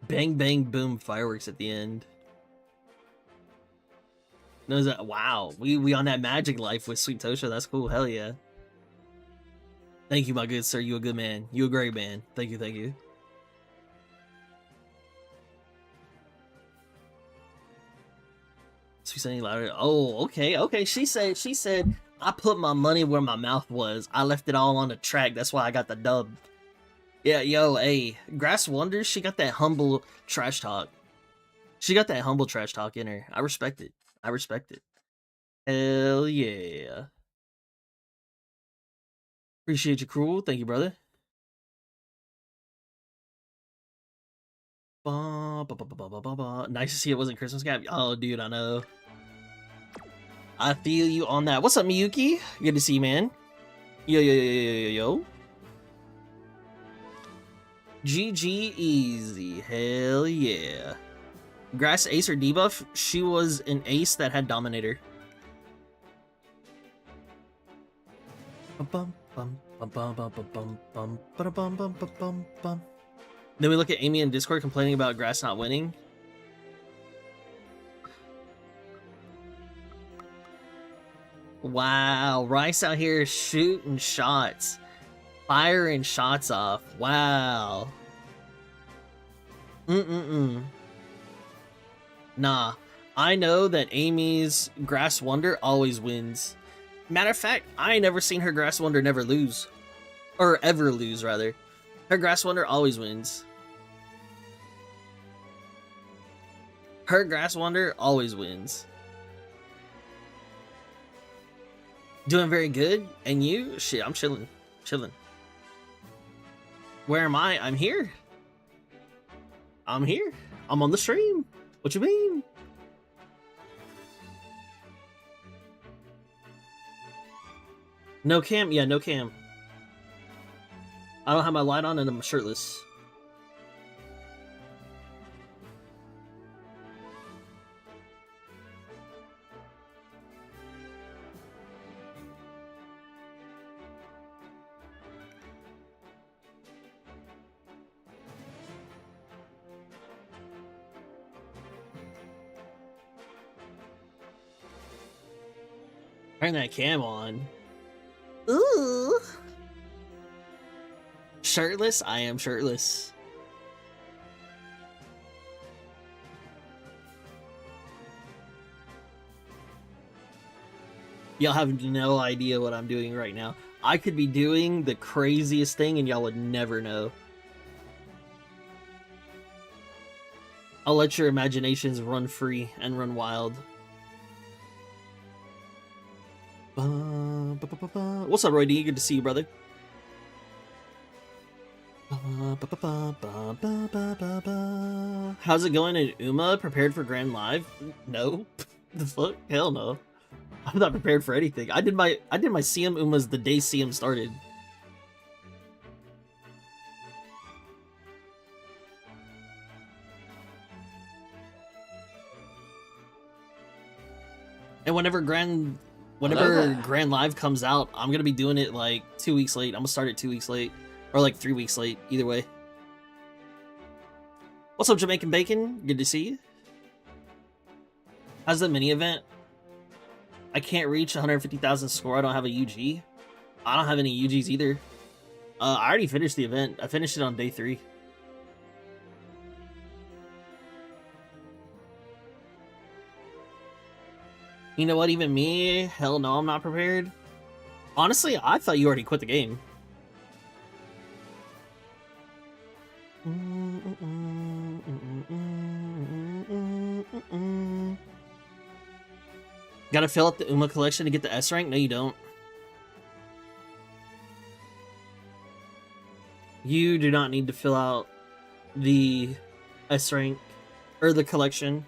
Bang, bang, boom, fireworks at the end. No, is that wow? We on that magic life with Sweet Tosha. That's cool. Hell yeah. Thank you, my good sir. You a good man. You a great man. Thank you. Thank you. She said louder. Oh, okay, okay. She said I put my money where my mouth was. I left it all on the track. That's why I got the dub. Yeah, yo, hey, Grass Wonders. She got that humble trash talk. She got that humble trash talk in her. I respect it. I respect it. Hell yeah. Appreciate you, Cruel. Thank you, brother. Nice to see it wasn't Christmas Cap. Oh, dude, I know. I feel you on that. What's up, Miyuki? Good to see you, man. Yo, yo, yo, yo, yo, yo. GG easy. Hell yeah. Grass ace or debuff? She was an ace that had Dominator. Then we look at Amy in Discord complaining about Grass not winning. Wow, Rice out here shooting shots. Firing shots off. Wow. Nah, I know that Amy's Grass Wonder always wins. Matter of fact, I ain't never seen her Grass Wonder never lose. Or ever lose, rather. Her Grass Wonder always wins. Her Grass Wonder always wins. Doing very good, and you? Shit, I'm chilling. Chilling. Where am I? I'm here. I'm here. I'm on the stream. What you mean? No cam? Yeah, no cam. I don't have my light on and I'm shirtless. Turn that cam on. Ooh. Shirtless? I am shirtless. Y'all have no idea what I'm doing right now. I could be doing the craziest thing and y'all would never know. I'll let your imaginations run free and run wild. What's up, Roy D? Good to see you, brother. How's it going in Uma? Prepared for Grand Live? No. The fuck? Hell no. I'm not prepared for anything. I did my CM Umas the day CM started. And whenever Grand Live comes out, I'm gonna be doing it like 2 weeks late. I'm gonna start it 2 weeks late. Or like 3 weeks late, either way. What's up, Jamaican Bacon? Good to see you. How's the mini event? I can't reach 150,000 score. I don't have a UG. I don't have any UGs either. I already finished the event. I finished it on day 3. You know what? Even me? Hell no, I'm not prepared. Honestly, I thought you already quit the game. Gotta fill up the Uma collection to get the S rank? No, you don't. You do not need to fill out the S rank or the collection.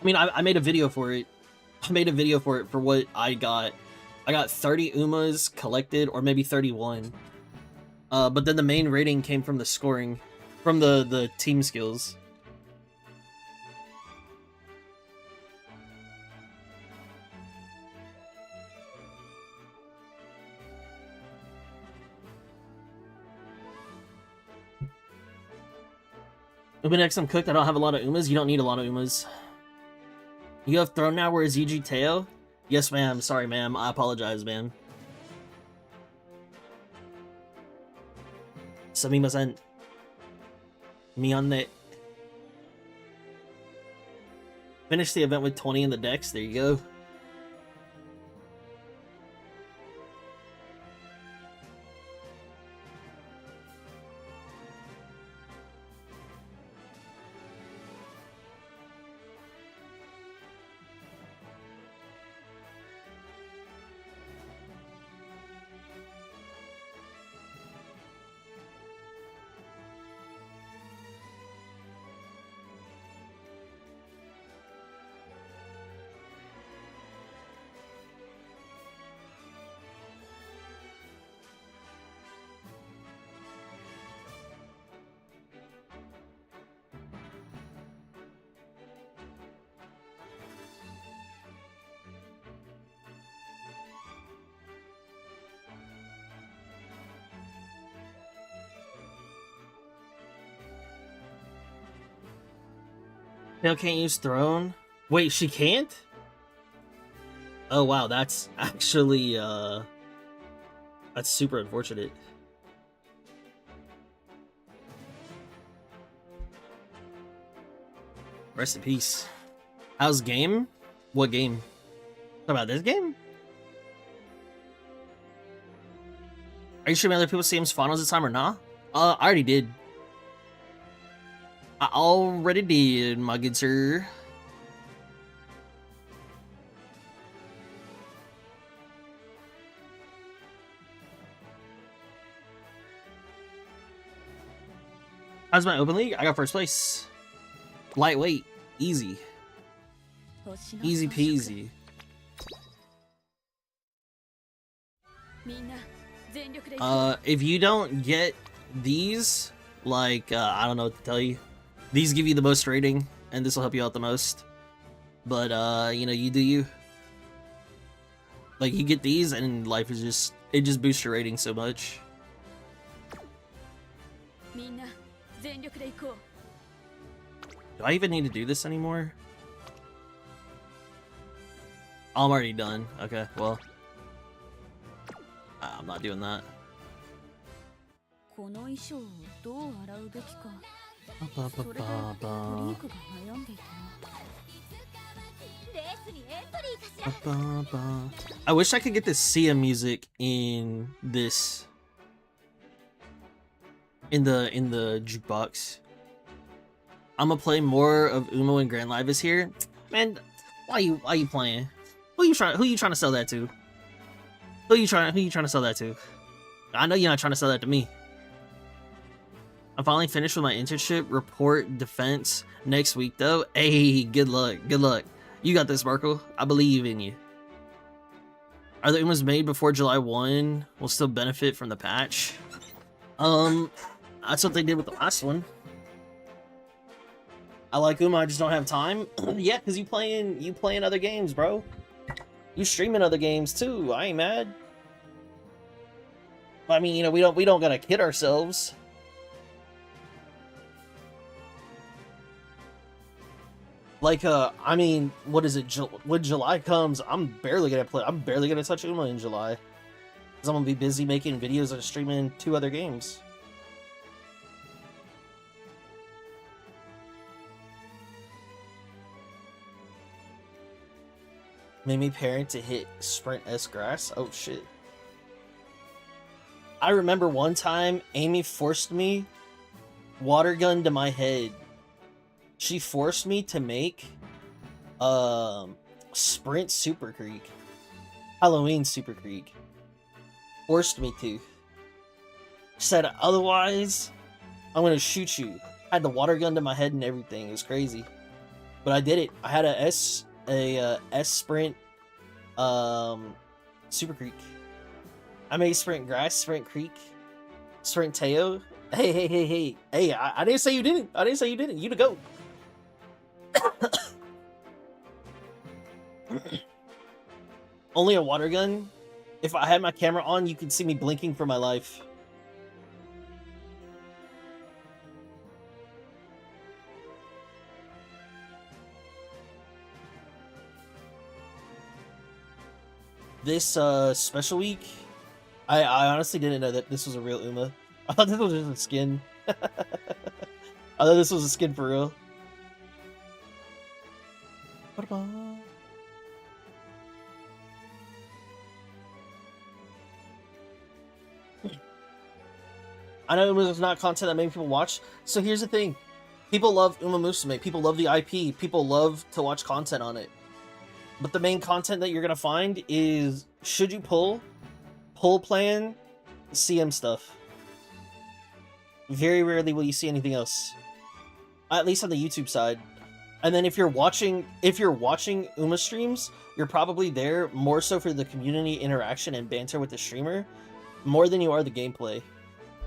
I mean, I made a video for it. I made a video for it for what I got. I got 30 Umas collected, or maybe 31. But then the main rating came from the scoring, from the team skills. Uma next I'm cooked. I don't have a lot of Umas. You don't need a lot of Umas. You have Throne now, whereas Yuji Teo? Yes, ma'am. Sorry, ma'am. I apologize, ma'am. Sumimasen. Miyane. Finish the event with 20 in the decks. There you go. Tail can't use Throne? Wait, she can't? Oh wow, that's actually, that's super unfortunate. Rest in peace. How's game? What game? Talk about this game? Are you streaming other people's games finals this time or not? I already did. I already did, my good sir. How's my open league? I got first place. Lightweight. Easy. Easy peasy. If you don't get these, like, I don't know what to tell you. These give you the most rating, and this will help you out the most. But, you know, you do you. Like, you get these, and life is just, it just boosts your rating so much. Do I even need to do this anymore? Oh, I'm already done. Okay, well. I'm not doing that. I wish I could get the Sia music in this. In the jukebox. I'm gonna play more of Umo and Grand Live is here. Man, why you playing? Who you trying to sell that to? Who you trying to sell that to? I know you're not trying to sell that to me. I'm finally finished with my internship report defense next week though. Hey, good luck. Good luck. You got this, Marco. I believe in you. Are the Umas made before July 1? Will still benefit from the patch? That's what they did with the last one. I like Uma, I just don't have time. Yeah, because you playing other games, bro. You streaming other games too. I ain't mad. I mean, you know, we don't gotta kid ourselves. Like, I mean, what is it? When July comes, I'm barely gonna touch Uma in July. Because I'm gonna be busy making videos and streaming 2 other games. Made me parent to hit Sprint S grass. Oh shit. I remember one time Amy forced me water gun to my head. She forced me to make Sprint Super Creek. Halloween Super Creek. Forced me to. Said otherwise I'm gonna shoot you. Had the water gun to my head and everything. It was crazy. But I did it. I had a S Sprint Super Creek. I made Sprint Grass, Sprint Creek, Sprint Teo. Hey, I didn't say you didn't. I didn't say you didn't. You to go. Only a water gun? If I had my camera on, you could see me blinking for my life. this special week, I honestly didn't know that this was a real Uma. I thought this was just a skin. I thought this was a skin for real. I know Uma's not content that many people watch. So here's the thing. People love Uma Musume. People love the IP. People love to watch content on it. But the main content that you're going to find is, should you pull plan, CM stuff. Very rarely will you see anything else. At least on the YouTube side. And then if you're watching Uma streams, you're probably there more so for the community interaction and banter with the streamer, more than you are the gameplay.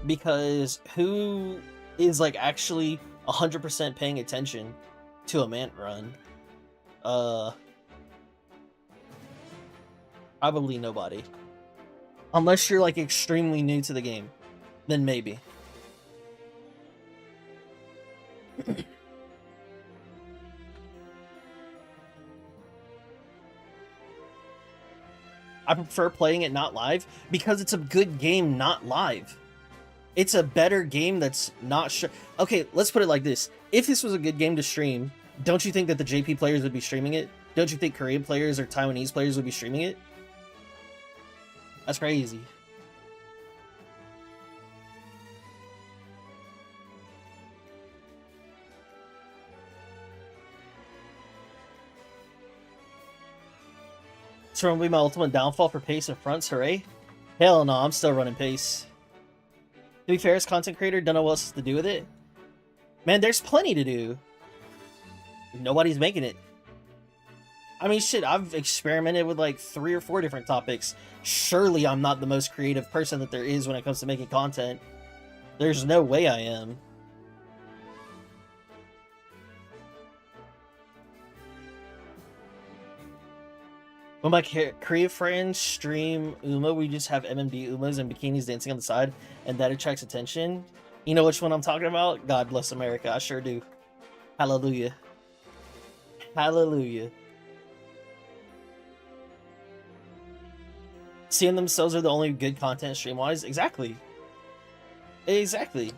Because who is like actually 100% paying attention to a Mant run? Probably nobody. Unless you're like extremely new to the game, then maybe. I prefer playing it not live because it's a good game not live. It's a better game that's not sure. Okay, let's put it like this. If this was a good game to stream, don't you think that the JP players would be streaming it? Don't you think Korean players or Taiwanese players would be streaming it? That's crazy. It's going to be my ultimate downfall for pace and fronts, hooray? Hell no, I'm still running pace. To be fair, as content creator, don't know what else to do with it. Man, there's plenty to do. Nobody's making it. I mean, shit, I've experimented with like 3 or 4 different topics. Surely I'm not the most creative person that there is when it comes to making content. There's no way I am. When my Korean friends stream Uma, we just have MMD Umas and bikinis dancing on the side, and that attracts attention. You know which one I'm talking about? God bless America, I sure do. Hallelujah. Hallelujah. Seeing themselves are the only good content stream-wise? Exactly. Exactly.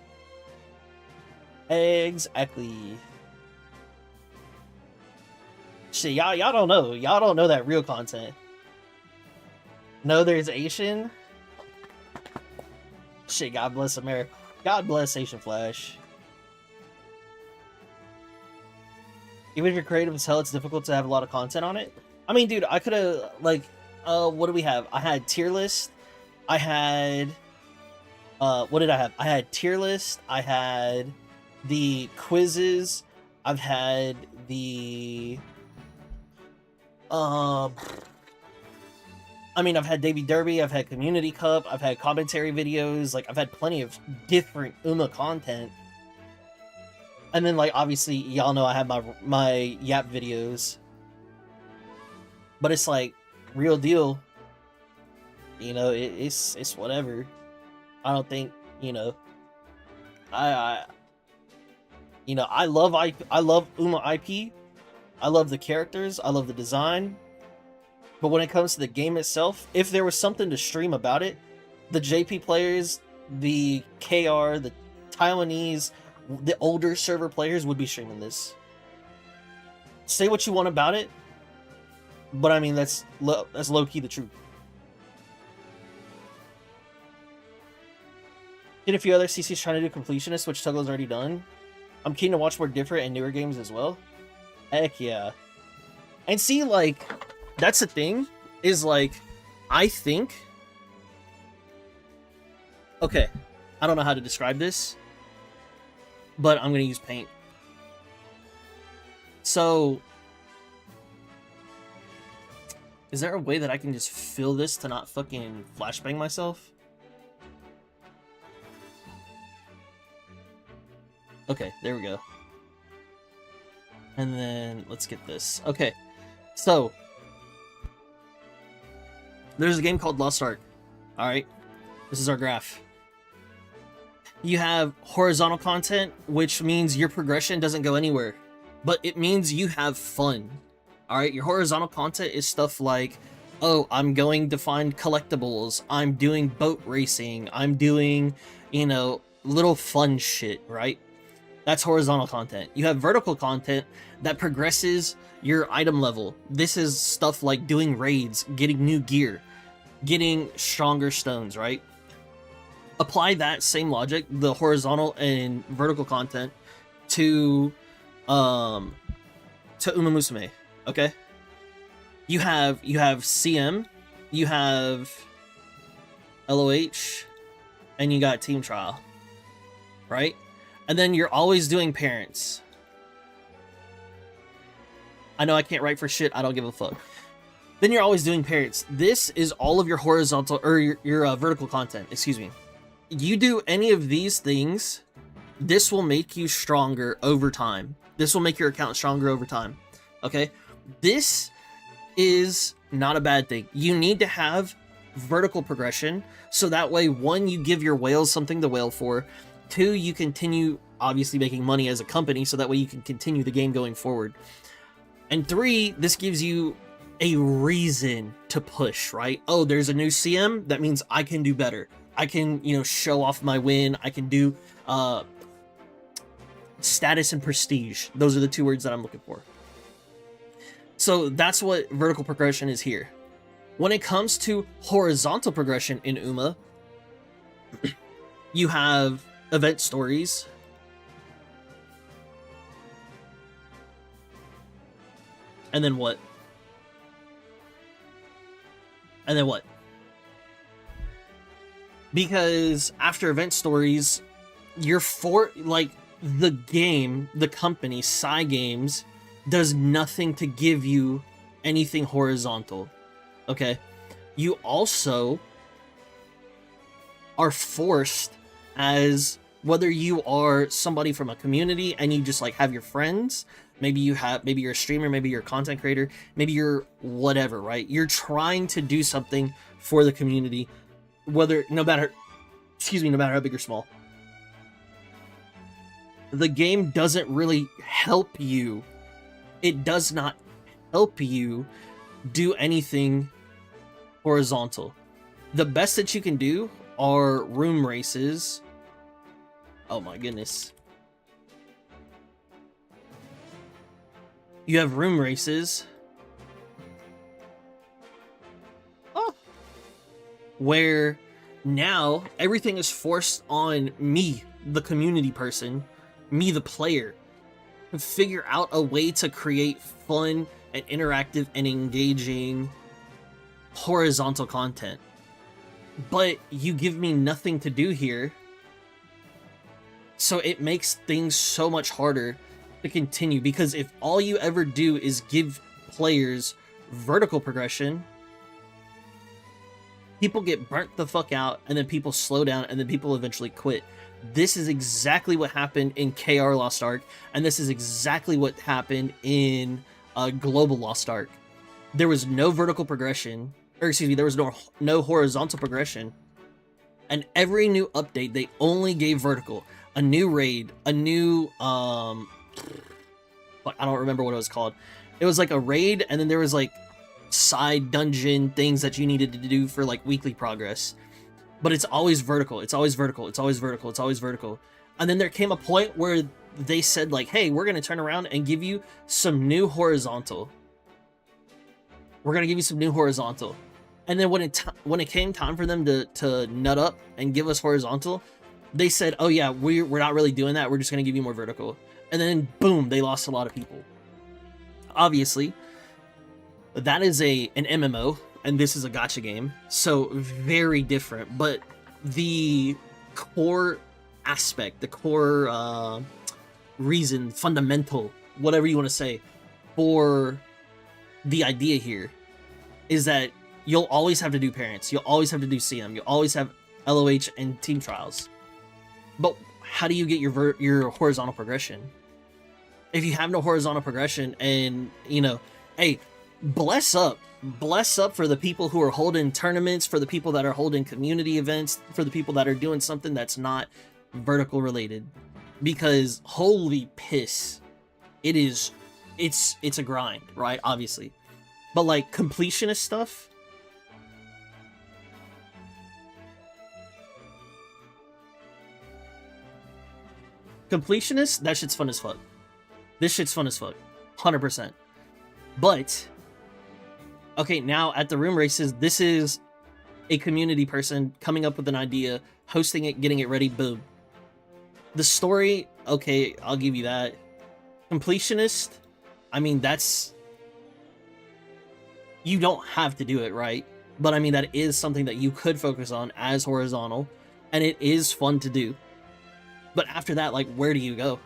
Exactly. Shit, y'all don't know. Y'all don't know that real content. No, there's Asian. Shit, God bless America. God bless Asian Flash. Even if you're creative as hell, it's difficult to have a lot of content on it. I mean, dude, I could have, like, what do we have? I had tier list. I had, what did I have? I had tier list. I had the quizzes. I've had the, I mean, I've had Davy Derby, I've had Community Cup, I've had commentary videos, like, I've had plenty of different Uma content. And then, like, obviously, y'all know I have my Yap videos. But it's, like, real deal. You know, it's whatever. I don't think, you know, I love Uma IP. I love the characters, I love the design. But when it comes to the game itself, if there was something to stream about it, the JP players, the KR, the Taiwanese, the older server players would be streaming this. Say what you want about it, but I mean, that's low-key the truth. Did a few other CCs trying to do completionists, which Tuglow's already done. I'm keen to watch more different and newer games as well. Heck yeah. And see, like, that's the thing, is, like, I think... Okay, I don't know how to describe this, but I'm gonna use paint. So... Is there a way that I can just fill this to not fucking flashbang myself? Okay, there we go. And then, let's get this. Okay, so... There's a game called Lost Ark. Alright? This is our graph. You have horizontal content, which means your progression doesn't go anywhere. But it means you have fun. Alright? Your horizontal content is stuff like oh, I'm going to find collectibles, I'm doing boat racing, I'm doing, you know, little fun shit, right? That's horizontal content. You have vertical content that progresses your item level. This is stuff like doing raids, getting new gear, getting stronger stones, right? Apply that same logic, the horizontal and vertical content, to Uma Musume, okay? You have CM, you have LOH, and you got team trial, right? And then you're always doing parents. I know I can't write for shit, I don't give a fuck. Then you're always doing parents. This is all of your horizontal, or your vertical content, excuse me. You do any of these things, this will make you stronger over time. This will make your account stronger over time, okay? This is not a bad thing. You need to have vertical progression, so that way, one, you give your whales something to whale for, two, you continue obviously making money as a company, so that way you can continue the game going forward, and three, this gives you a reason to push, right? Oh, there's a new CM, that means I can do better. I can, you know, show off my win. I can do status and prestige. Those are the two words that I'm looking for. So that's what vertical progression is here. When it comes to horizontal progression in Uma, you have event stories. And then what? And then what? Because after event stories, you're the game, the company, Cygames, does nothing to give you anything horizontal. Okay? You also are forced, as whether you are somebody from a community and you just like have your friends, maybe you're a streamer, maybe you're a content creator, maybe you're whatever, right? You're trying to do something for the community, no matter how big or small. The game doesn't really help you. It does not help you do anything horizontal. The best that you can do are room races. Oh my goodness. You have room races. Oh. Where now everything is forced on me, the community person, me, the player, to figure out a way to create fun and interactive and engaging horizontal content. But you give me nothing to do here, so it makes things so much harder to continue, because if all you ever do is give players vertical progression, people get burnt the fuck out, and then people slow down, and then people eventually quit. This is exactly what happened in KR Lost Ark, and this is exactly what happened in Global Lost Ark. There was no vertical progression, or excuse me, there was no horizontal progression, and every new update, they only gave vertical. A new raid, a new, I don't remember what it was called. It was like a raid, and then there was like side dungeon things that you needed to do for like weekly progress. But it's always vertical, it's always vertical, it's always vertical, it's always vertical. And then there came a point where they said like, hey, we're going to turn around and give you some new horizontal. We're going to give you some new horizontal. And then when it came time for them to nut up and give us horizontal, they said, oh yeah, we're not really doing that, we're just going to give you more vertical. And then boom, they lost a lot of people. Obviously, that is an MMO, and this is a gacha game, so very different. But the core aspect, the core reason, fundamental, whatever you want to say, for the idea here is that you'll always have to do parents, you'll always have to do CM, you'll always have LOH and team trials. But how do you get your horizontal progression? If you have no horizontal progression, and, you know, hey, bless up for the people who are holding tournaments, for the people that are holding community events, for the people that are doing something that's not vertical related, because holy piss, it's a grind, right? Obviously, but like completionist stuff, completionist, that shit's fun as fuck. This shit's fun as fuck. 100%. But, okay, now at the room races, this is a community person coming up with an idea, hosting it, getting it ready, boom. The story, okay, I'll give you that. Completionist, I mean, that's... You don't have to do it, right? But I mean, that is something that you could focus on as horizontal, and it is fun to do. But after that, like, where do you go?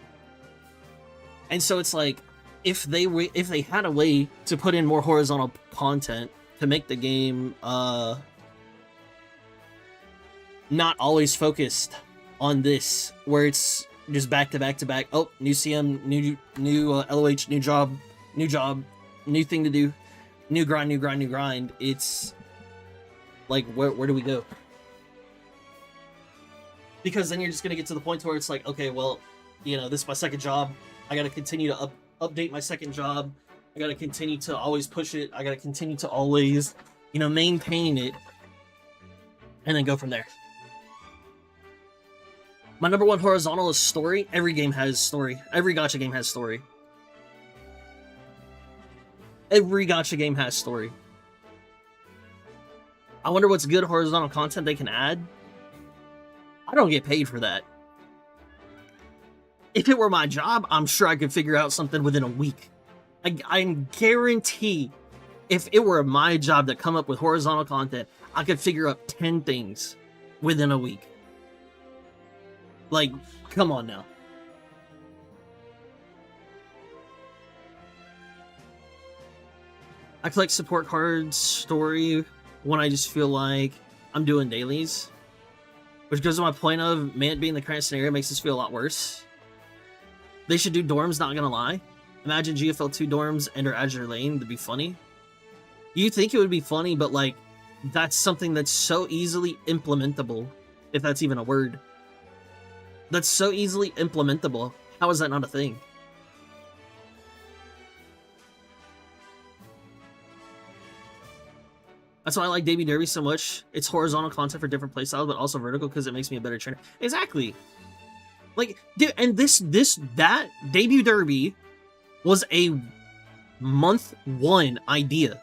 And so it's like, if they had a way to put in more horizontal content to make the game not always focused on this, where it's just back to back to back. Oh, new CM, new LOH, new job, new thing to do, new grind. It's like, where do we go? Because then you're just gonna get to the point where it's like, okay, well, you know, this is my second job. I gotta continue to update my second job. I gotta continue to always push it. I gotta continue to always, you know, maintain it, and then go from there. My number one horizontal is story. Every game has story. Every gacha game has story. Every gacha game has story. I wonder what's good horizontal content they can add. I don't get paid for that. If it were my job, I'm sure I could figure out something within a week. I guarantee if it were my job to come up with horizontal content, I could figure out 10 things within a week. Like, come on now. I collect support cards story when I just feel like I'm doing dailies. Which goes to my point of, man, being the current scenario makes this feel a lot worse. They should do dorms, not gonna lie. Imagine GFL 2 dorms enter Azure Lane, that'd be funny. You think it would be funny, but like, that's something that's so easily implementable, if that's even a word. That's so easily implementable. How is that not a thing? That's why I like Debut Derby so much. It's horizontal content for different playstyles, but also vertical because it makes me a better trainer. Exactly. Like, dude, and that Debut Derby was a month 1 idea.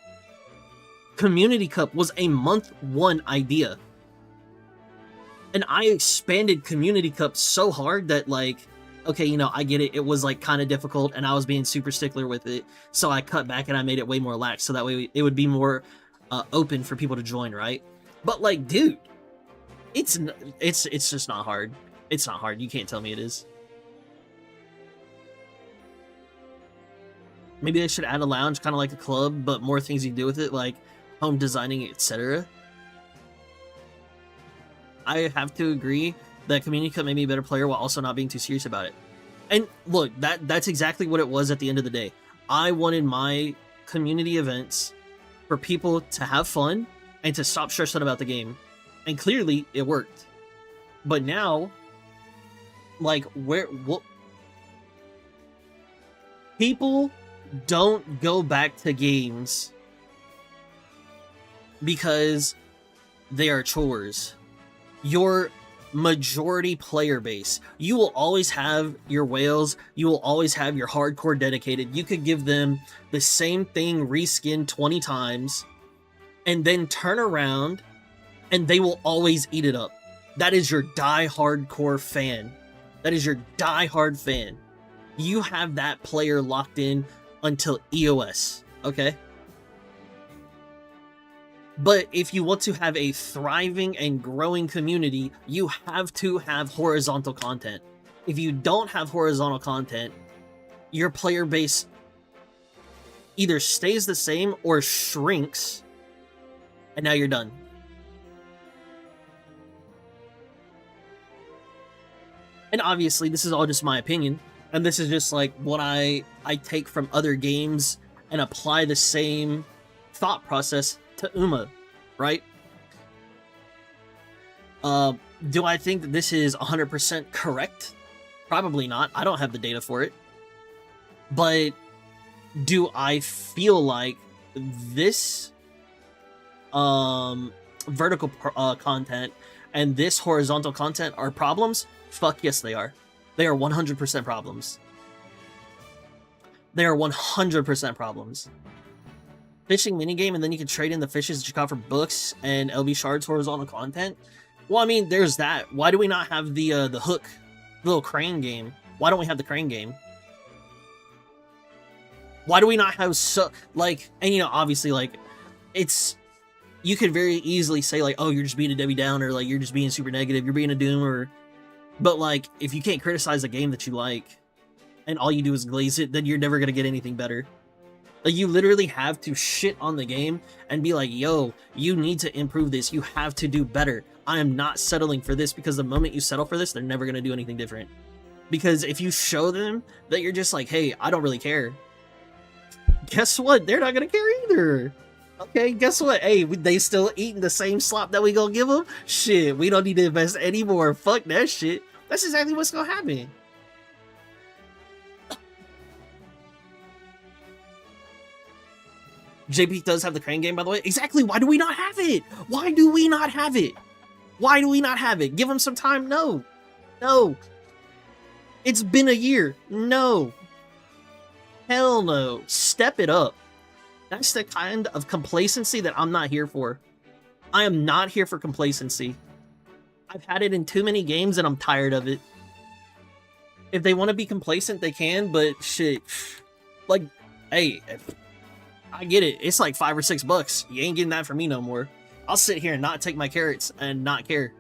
Community Cup was a month 1 idea. And I expanded Community Cup so hard that, like, okay, you know, I get it. It was, like, kind of difficult, and I was being super stickler with it. So I cut back and I made it way more lax, so that way it would be more open for people to join, right? But, like, dude, it's just not hard. It's not hard. You can't tell me it is. Maybe they should add a lounge, kind of like a club, but more things you can do with it, like home designing, etc. I have to agree that Community Cup made me a better player while also not being too serious about it. And look, that's exactly what it was at the end of the day. I wanted my community events for people to have fun and to stop stressing about the game. And clearly, it worked. But now, like, what? People don't go back to games because they are chores. Your majority player base, you will always have your whales, you will always have your hardcore dedicated. You could give them the same thing reskinned 20 times and then turn around and they will always eat it up. That is your die-hardcore fan. That is your die-hard fan. You have that player locked in until EOS, okay? But if you want to have a thriving and growing community, you have to have horizontal content. If you don't have horizontal content, your player base either stays the same or shrinks, and now you're done. And obviously, this is all just my opinion, and this is just like what I take from other games and apply the same thought process to Uma, right? Do I think that this is 100% correct? Probably not. I don't have the data for it. But do I feel like this vertical content and this horizontal content are problems? Fuck yes, they are. They are 100% problems. They are 100% problems. Fishing minigame, and then you can trade in the fishes that you caught for books and LB shards horizontal content. Well, I mean, there's that. Why do we not have the hook, little crane game? Why don't we have the crane game? Why do we not have and you know, obviously, like, it's, you could very easily say, like, oh, you're just being a Debbie Downer, like, you're just being super negative, you're being a doomer. But, like, if you can't criticize a game that you like, and all you do is glaze it, then you're never gonna get anything better. Like, you literally have to shit on the game and be like, yo, you need to improve this, you have to do better. I am not settling for this, because the moment you settle for this, they're never gonna do anything different. Because if you show them that you're just like, hey, I don't really care, guess what? They're not gonna care either. Okay, guess what? Hey, they still eating the same slop that we gonna give them? Shit, we don't need to invest anymore. Fuck that shit. That's exactly what's gonna happen. JP does have the crane game, by the way. Exactly, why do we not have it? Why do we not have it? Why do we not have it? Give them some time? No. No. It's been a year. No. Hell no. Step it up. That's the kind of complacency that I'm not here for. I am not here for complacency. I've had it in too many games and I'm tired of it. If they want to be complacent, they can, but shit. Like, hey, I get it. It's like $5 or $6. You ain't getting that from me no more. I'll sit here and not take my carrots and not care.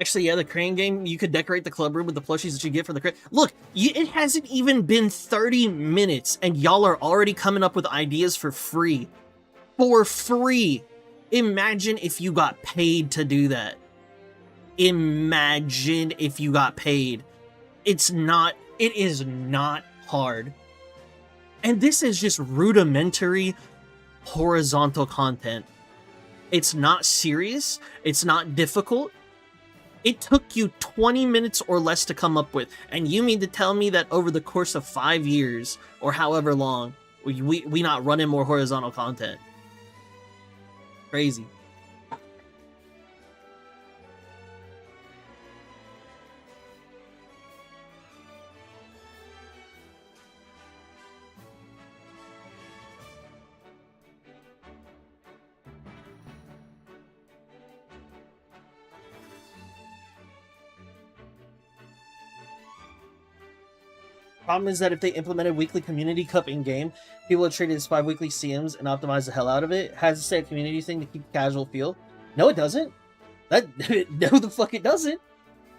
Actually, yeah, the crane game, you could decorate the club room with the plushies that you get for the crane. Look, it hasn't even been 30 minutes, and y'all are already coming up with ideas for free. For free! Imagine if you got paid to do that. Imagine if you got paid. It is not hard. And this is just rudimentary horizontal content. It's not serious. It's not difficult. It took you 20 minutes or less to come up with, and you mean to tell me that over the course of 5 years, or however long, we not running more horizontal content? Crazy. Problem is that if they implemented weekly community cup in game, people would treat it as 5 weekly CMs and optimize the hell out of it. It has to say a community thing to keep a casual feel. No, it doesn't. No, the fuck it doesn't.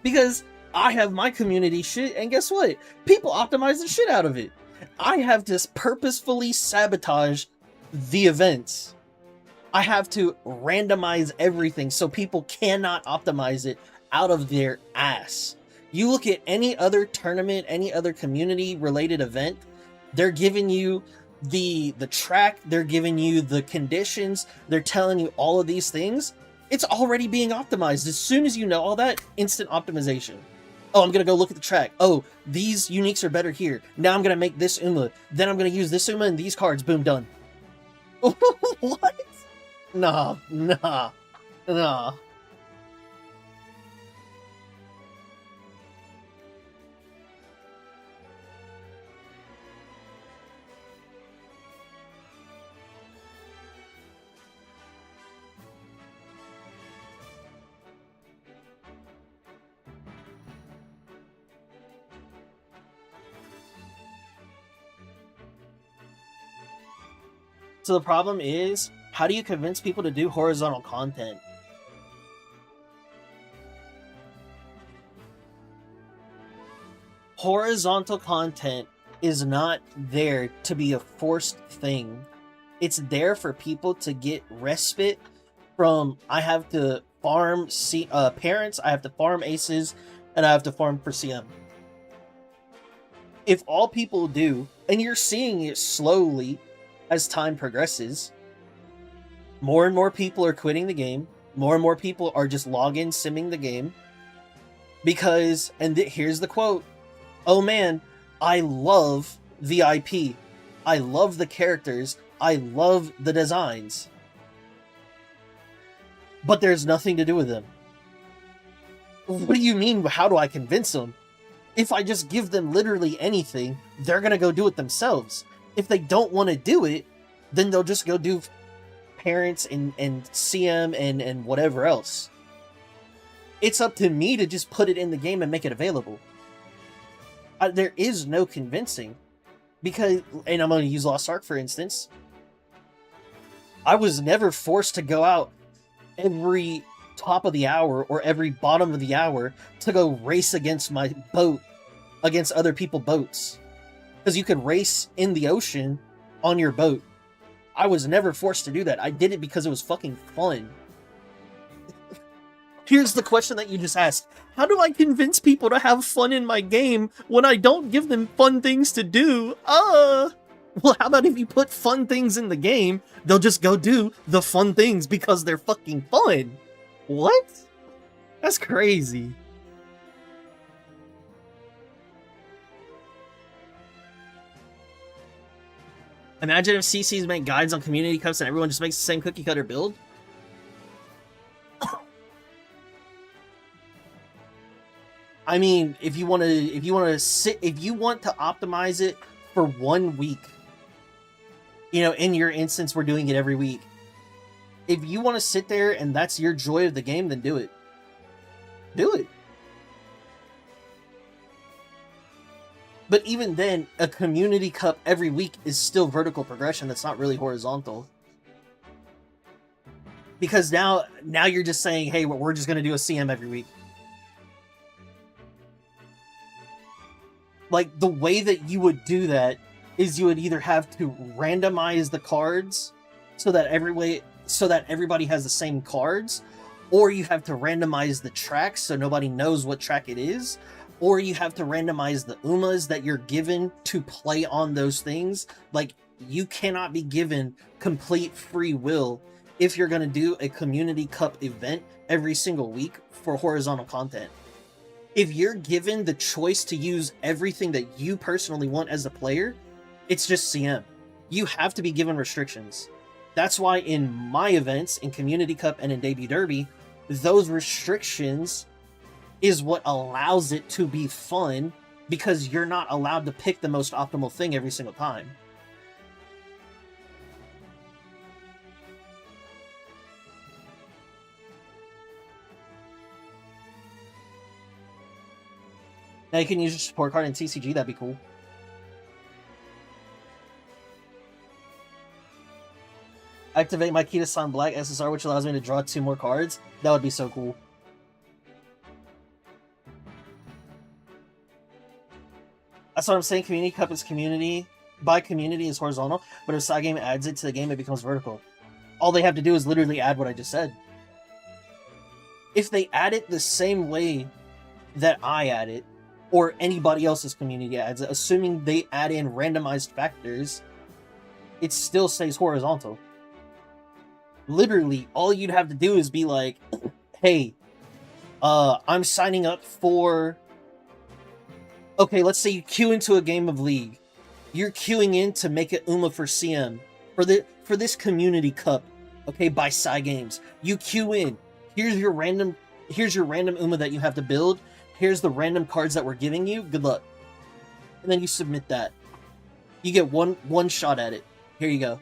Because I have my community shit, and guess what? People optimize the shit out of it. I have to purposefully sabotage the events. I have to randomize everything so people cannot optimize it out of their ass. You look at any other tournament, any other community-related event, they're giving you the track, they're giving you the conditions, they're telling you all of these things. It's already being optimized. As soon as you know all that, instant optimization. Oh, I'm going to go look at the track. Oh, these uniques are better here. Now I'm going to make this Uma. Then I'm going to use this Uma and these cards. Boom, done. What? Nah. So the problem is, how do you convince people to do horizontal content? Horizontal content is not there to be a forced thing. It's there for people to get respite from, I have to farm parents, I have to farm aces, and I have to farm for CM. If all people do, and you're seeing it slowly as time progresses, more and more people are quitting the game, more and more people are just log-in simming the game, because, and here's the quote, oh man, I love the IP, I love the characters, I love the designs. but there's nothing to do with them. What do you mean, how do I convince them? If I just give them literally anything, they're gonna go do it themselves. If they don't want to do it, then they'll just go do parents and CM and whatever else. It's up to me to just put it in the game and make it available. There is no convincing. Because, and I'm going to use Lost Ark for instance, I was never forced to go out every top of the hour or every bottom of the hour to go race against my boat, against other people's boats. Because you could race in the ocean on your boat. I was never forced to do that. I did it because it was fucking fun. Here's the question that you just asked. How do I convince people to have fun in my game when I don't give them fun things to do? Well, how about if you put fun things in the game, they'll just go do the fun things because they're fucking fun. What? That's crazy. Imagine if CCs make guides on community cups and everyone just makes the same cookie cutter build. I mean, if you want to optimize it for 1 week, you know, in your instance, we're doing it every week. If you want to sit there and that's your joy of the game, then do it. Do it. But even then, a community cup every week is still vertical progression. That's not really horizontal. Because now you're just saying, hey, we're just going to do a CM every week. Like, the way that you would do that is you would either have to randomize the cards so that everybody has the same cards, or you have to randomize the tracks so nobody knows what track it is, or you have to randomize the UMAs that you're given to play on those things. Like, you cannot be given complete free will if you're going to do a community cup event every single week for horizontal content. If you're given the choice to use everything that you personally want as a player, it's just CM. You have to be given restrictions. That's why in my events, in Community Cup and in Debut Derby, those restrictions is what allows it to be fun, because you're not allowed to pick the most optimal thing every single time. Now you can use your support card in TCG, that'd be cool. Activate my Kita-san Black SSR, which allows me to draw 2 more cards. That would be so cool. That's what I'm saying. Community Cup is community. By community is horizontal, but if side game adds it to the game, it becomes vertical. All they have to do is literally add what I just said. If they add it the same way that I add it, or anybody else's community adds it, assuming they add in randomized factors, it still stays horizontal. Literally, all you'd have to do is be like, hey, I'm signing up for... Okay, let's say you queue into a game of League. You're queuing in to make it UMA for CM. For this community cup, okay, by Psy Games. You queue in. Here's your random UMA that you have to build. Here's the random cards that we're giving you. Good luck. And then you submit that. You get one shot at it. Here you go.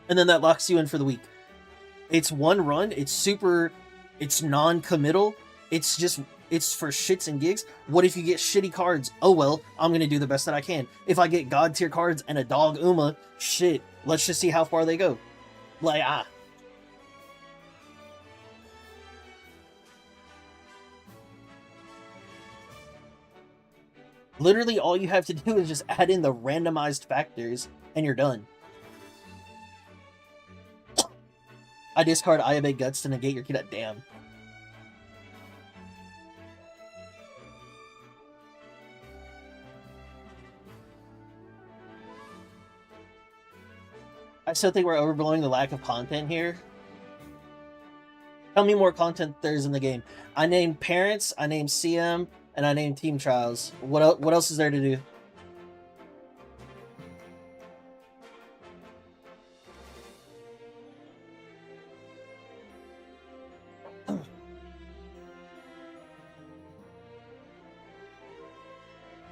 And then that locks you in for the week. It's one run. It's non-committal. It's for shits and gigs. What if you get shitty cards? Oh well, I'm gonna do the best that I can. If I get god tier cards and a dog UMA, shit, let's just see how far they go. Like, Literally, all you have to do is just add in the randomized factors, and you're done. I discard Ayabe Guts to negate your kid. Damn. I still think we're overblowing the lack of content here. Tell me more content there's in the game. I named Parents, I named CM, and I named Team Trials. What else is there to do?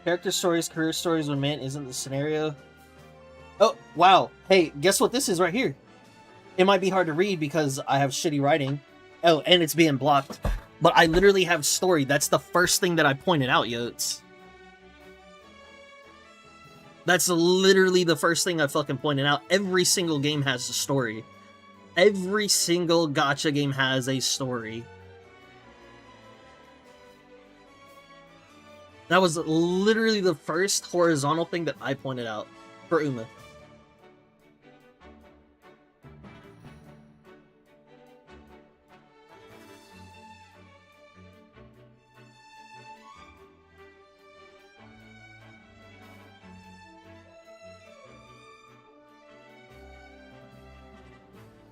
Character stories, career stories when man isn't the scenario. Oh, wow. Hey, guess what this is right here? It might be hard to read because I have shitty writing. Oh, and it's being blocked. But I literally have story. That's the first thing that I pointed out, Yotes. That's literally the first thing I fucking pointed out. Every single game has a story. Every single gacha game has a story. That was literally the first horizontal thing that I pointed out for Uma.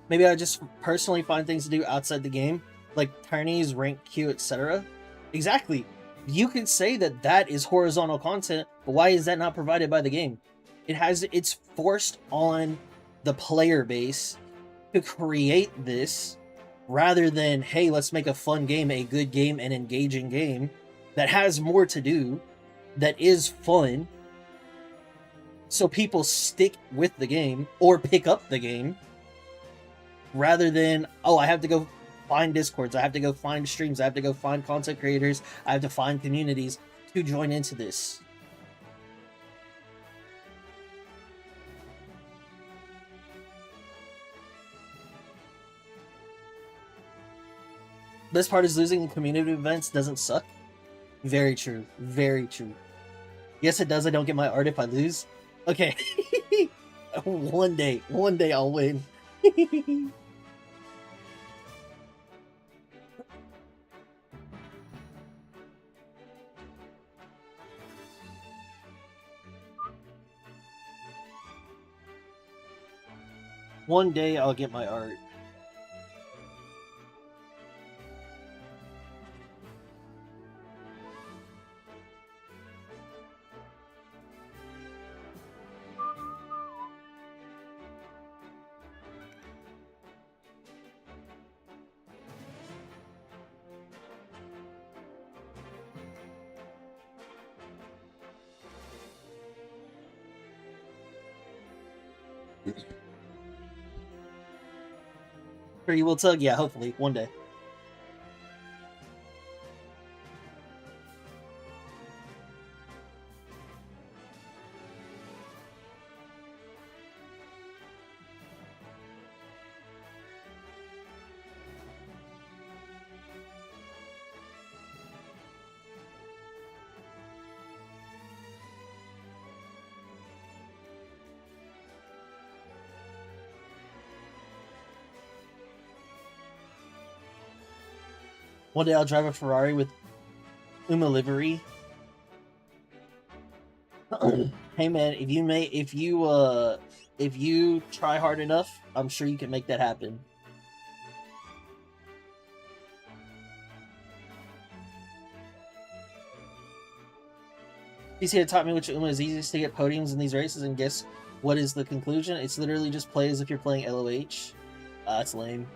Maybe I just personally find things to do outside the game, like tourneys, rank queue, etc. Exactly. You could say that that is horizontal content, but why is that not provided by the game? It's forced on the player base to create this rather than, hey, let's make a fun game, a good game, an engaging game that has more to do, that is fun, so people stick with the game or pick up the game, rather than, oh, I have to go find discords, I have to go find streams, I have to go find content creators, I have to find communities to join into this. Best part is losing in community events doesn't suck. Very true. Very true. Yes, it does. I don't get my art if I lose. Okay. One day I'll win. One day I'll get my art. Sure you will, Tug? Yeah, hopefully. One day. One day I'll drive a Ferrari with Uma livery. Hey man, if you try hard enough, I'm sure you can make that happen. PC had taught me which Uma is easiest to get podiums in these races, and guess what is the conclusion? It's literally just play as if you're playing LOH. That's lame.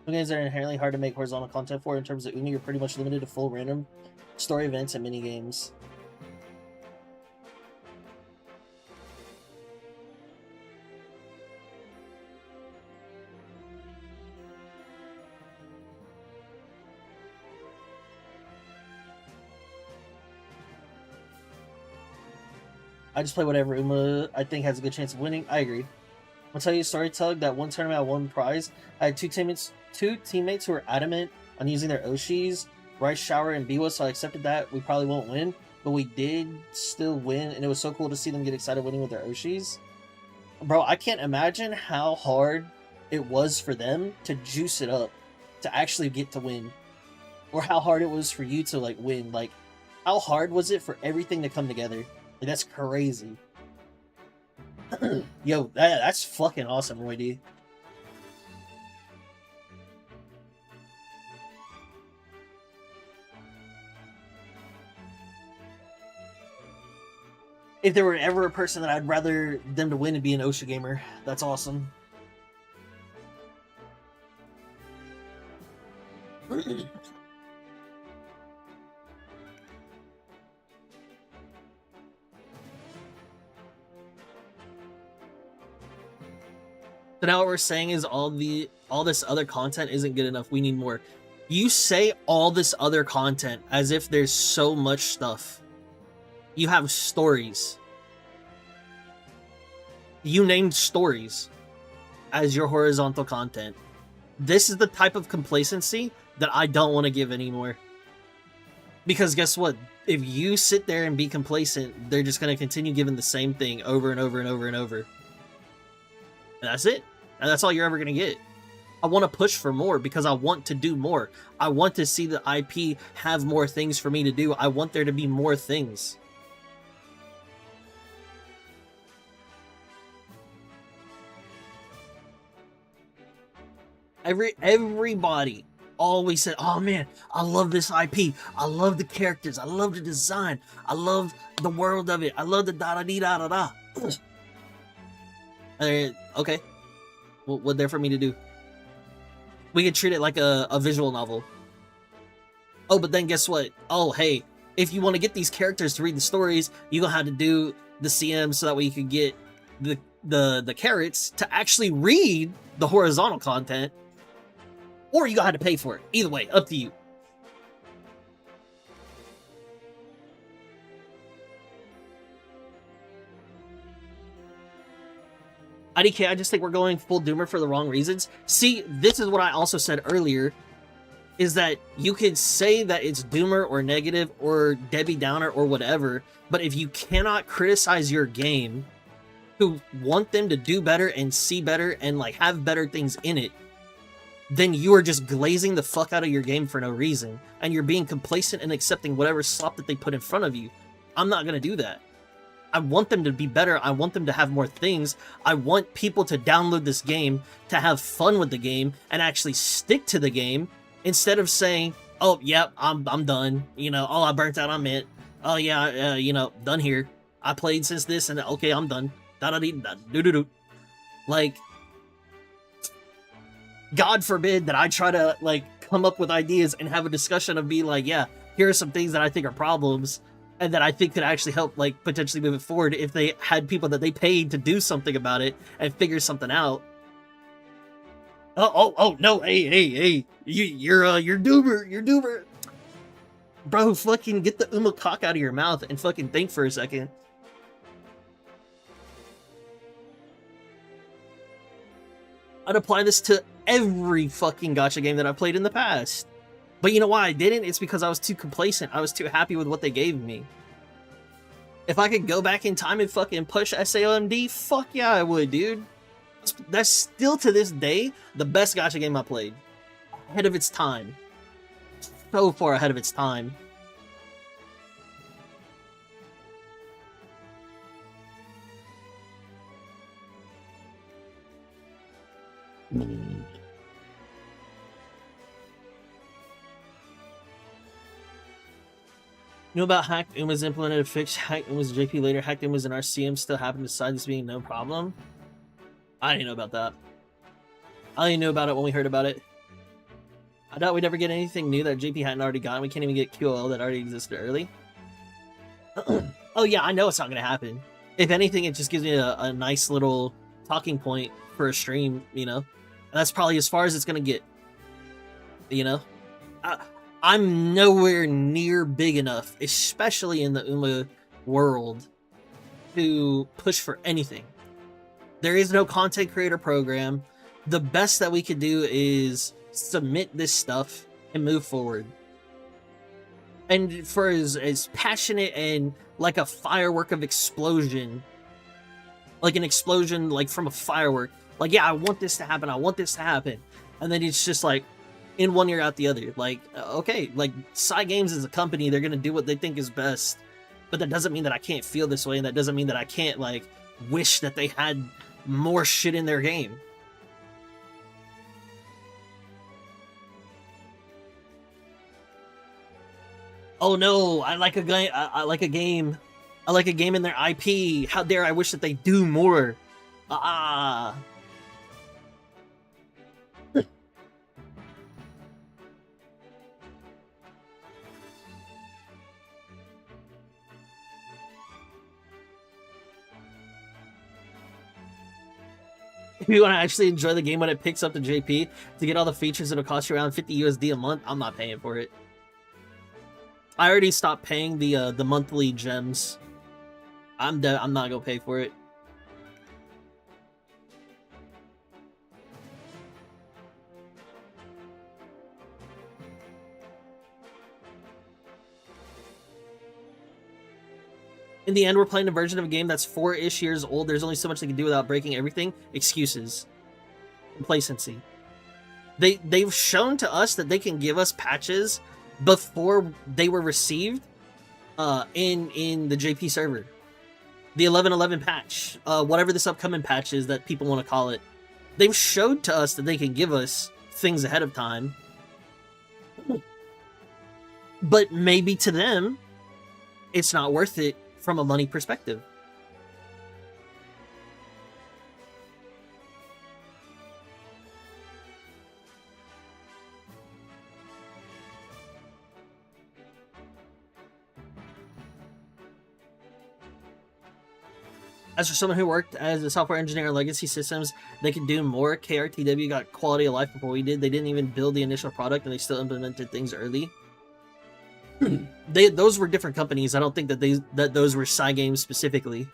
Some games that are inherently hard to make horizontal content for. In terms of Uma, you're pretty much limited to full random story events and mini games. I just play whatever Uma I think has a good chance of winning. I agree. I'll tell you a story, Tug. That one tournament I won prize. I had two teammates who were adamant on using their Oshis, Rice Shower, and Biwa, so I accepted that. We probably won't win, but we did still win, and it was so cool to see them get excited winning with their Oshis. Bro, I can't imagine how hard it was for them to juice it up to actually get to win. Or how hard it was for you to, like, win. Like, how hard was it for everything to come together? Like, that's crazy. Yo, that's fucking awesome, Roy D. If there were ever a person that I'd rather them to win and be an OSHA gamer, that's awesome. So now what we're saying is all this other content isn't good enough. We need more. You say all this other content as if there's so much stuff. You have stories. You named stories as your horizontal content. This is the type of complacency that I don't want to give anymore. Because guess what? If you sit there and be complacent, they're just going to continue giving the same thing over and over and over and over. And that's it. And that's all you're ever going to get. I want to push for more because I want to do more. I want to see the IP have more things for me to do. I want there to be more things. Everybody always said, oh man, I love this IP. I love the characters. I love the design. I love the world of it. I love the da-da-dee-da-da-da. Okay. Well, what's there for me to do? We could treat it like a visual novel. Oh, but then guess what? Oh, hey, if you want to get these characters to read the stories, you're going to have to do the CM so that way you can get the carrots to actually read the horizontal content. Or you got to pay for it. Either way, up to you. IDK, I just think we're going full Doomer for the wrong reasons. See, this is what I also said earlier, is that you could say that it's Doomer or negative or Debbie Downer or whatever, but if you cannot criticize your game, who want them to do better and see better and like have better things in it, then you are just glazing the fuck out of your game for no reason, and you're being complacent and accepting whatever slop that they put in front of you. I'm not gonna do that. I want them to be better. I want them to have more things. I want people to download this game, to have fun with the game, and actually stick to the game, instead of saying, oh, yep, I'm done. You know, oh, I burnt out on it. Oh, yeah, you know, done here. I played since this, and okay, I'm done. Da-da-dee-da-do-do-do. Like, God forbid that I try to, like, come up with ideas and have a discussion of being like, yeah, here are some things that I think are problems, and that I think could actually help, like, potentially move it forward if they had people that they paid to do something about it and figure something out. Oh, no, hey, you're Doomer. Bro, fucking get the cock out of your mouth and fucking think for a second. I'd apply this to every fucking gacha game that I've played in the past. But you know why I didn't? It's because I was too complacent. I was too happy with what they gave me. If I could go back in time and fucking push SAOMD, fuck yeah, I would, dude. That's still to this day the best gacha game I played. Ahead of its time. So far ahead of its time. You know about hacked Uma's implemented a fix, hacked Uma's JP later, hacked Uma's and RCM still happened to decide this being no problem? I didn't know about that. I only knew about it when we heard about it. I doubt we'd ever get anything new that JP hadn't already gotten. We can't even get QOL that already existed early. Oh yeah, I know it's not gonna happen. If anything, it just gives me a nice little talking point for a stream, you know? And that's probably as far as it's gonna get. You know? I'm nowhere near big enough, especially in the Uma world, to push for anything. There is no content creator program. The best that we could do is submit this stuff and move forward. And for as passionate and like a firework of explosion, like an explosion like from a firework, like, yeah, I want this to happen, I want this to happen. And then it's just like, in one ear out the other. Like, okay, like, Cygames is a company, they're gonna do what they think is best. But that doesn't mean that I can't feel this way, and that doesn't mean that I can't, like, wish that they had more shit in their game. Oh no, I like a game. I like a game. I like a game in their IP. How dare I wish that they do more? you want to actually enjoy the game when it picks up the JP to get all the features, it'll cost you around 50 USD a month. I'm not paying for it. I already stopped paying the monthly gems. I'm not gonna pay for it. In the end, we're playing a version of a game that's 4-ish years old. There's only so much they can do without breaking everything. Excuses. Complacency. They've shown to us that they can give us patches before they were received in the JP server. The 11.11 patch. Whatever this upcoming patch is that people want to call it. They've showed to us that they can give us things ahead of time. But maybe to them, it's not worth it from a money perspective. As for someone who worked as a software engineer on legacy systems, they could do more. KRTW got quality of life before we did. They didn't even build the initial product, and they still implemented things early. Those were different companies. I don't think that those were Cygames specifically.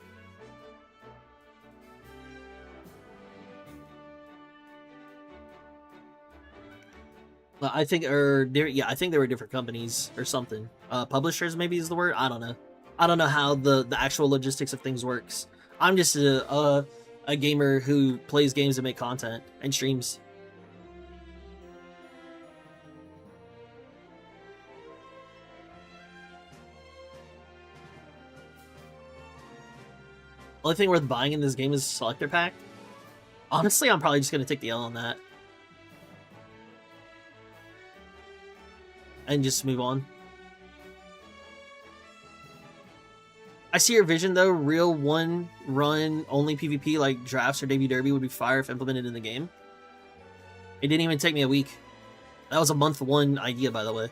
I think, I think they were different companies or something. Publishers maybe is the word. I don't know. I don't know how the actual logistics of things works. I'm just a gamer who plays games and make content and streams. Only thing worth buying in this game is Selector Pack. Honestly, I'm probably just going to take the L on that. And just move on. I see your vision though. Real one run only PvP like drafts or debut derby would be fire if implemented in the game. It didn't even take me a week. That was a month 1 idea, by the way.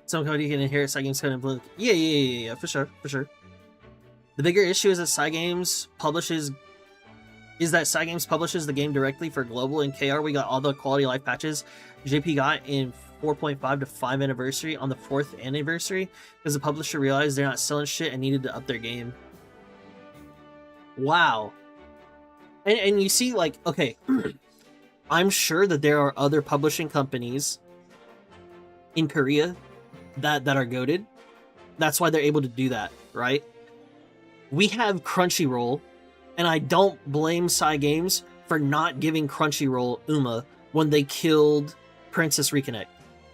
Some code you can inherit Cygames code and blink. Yeah, for sure. The bigger issue is that Cygames publishes the game directly for global. In KR, we got all the quality of life patches JP got in 4.5 to 5 anniversary on the 4th anniversary because the publisher realized they're not selling shit and needed to up their game. Wow. And you see, like, okay, I'm sure that there are other publishing companies in Korea that are goated. That's why they're able to do that, right? We have Crunchyroll, and I don't blame Cygames for not giving Crunchyroll UMA when they killed Princess Reconnect.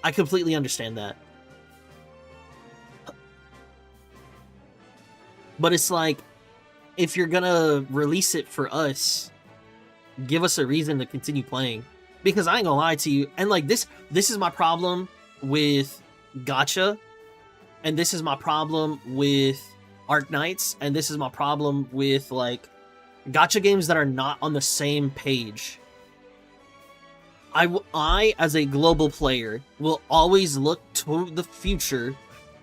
I completely understand that. But it's like, if you're gonna release it for us, give us a reason to continue playing. Because I ain't gonna lie to you, and like this is my problem with Gacha, and this is my problem with Arc Knights, and this is my problem with like Gacha games that are not on the same page. I as a global player will always look to the future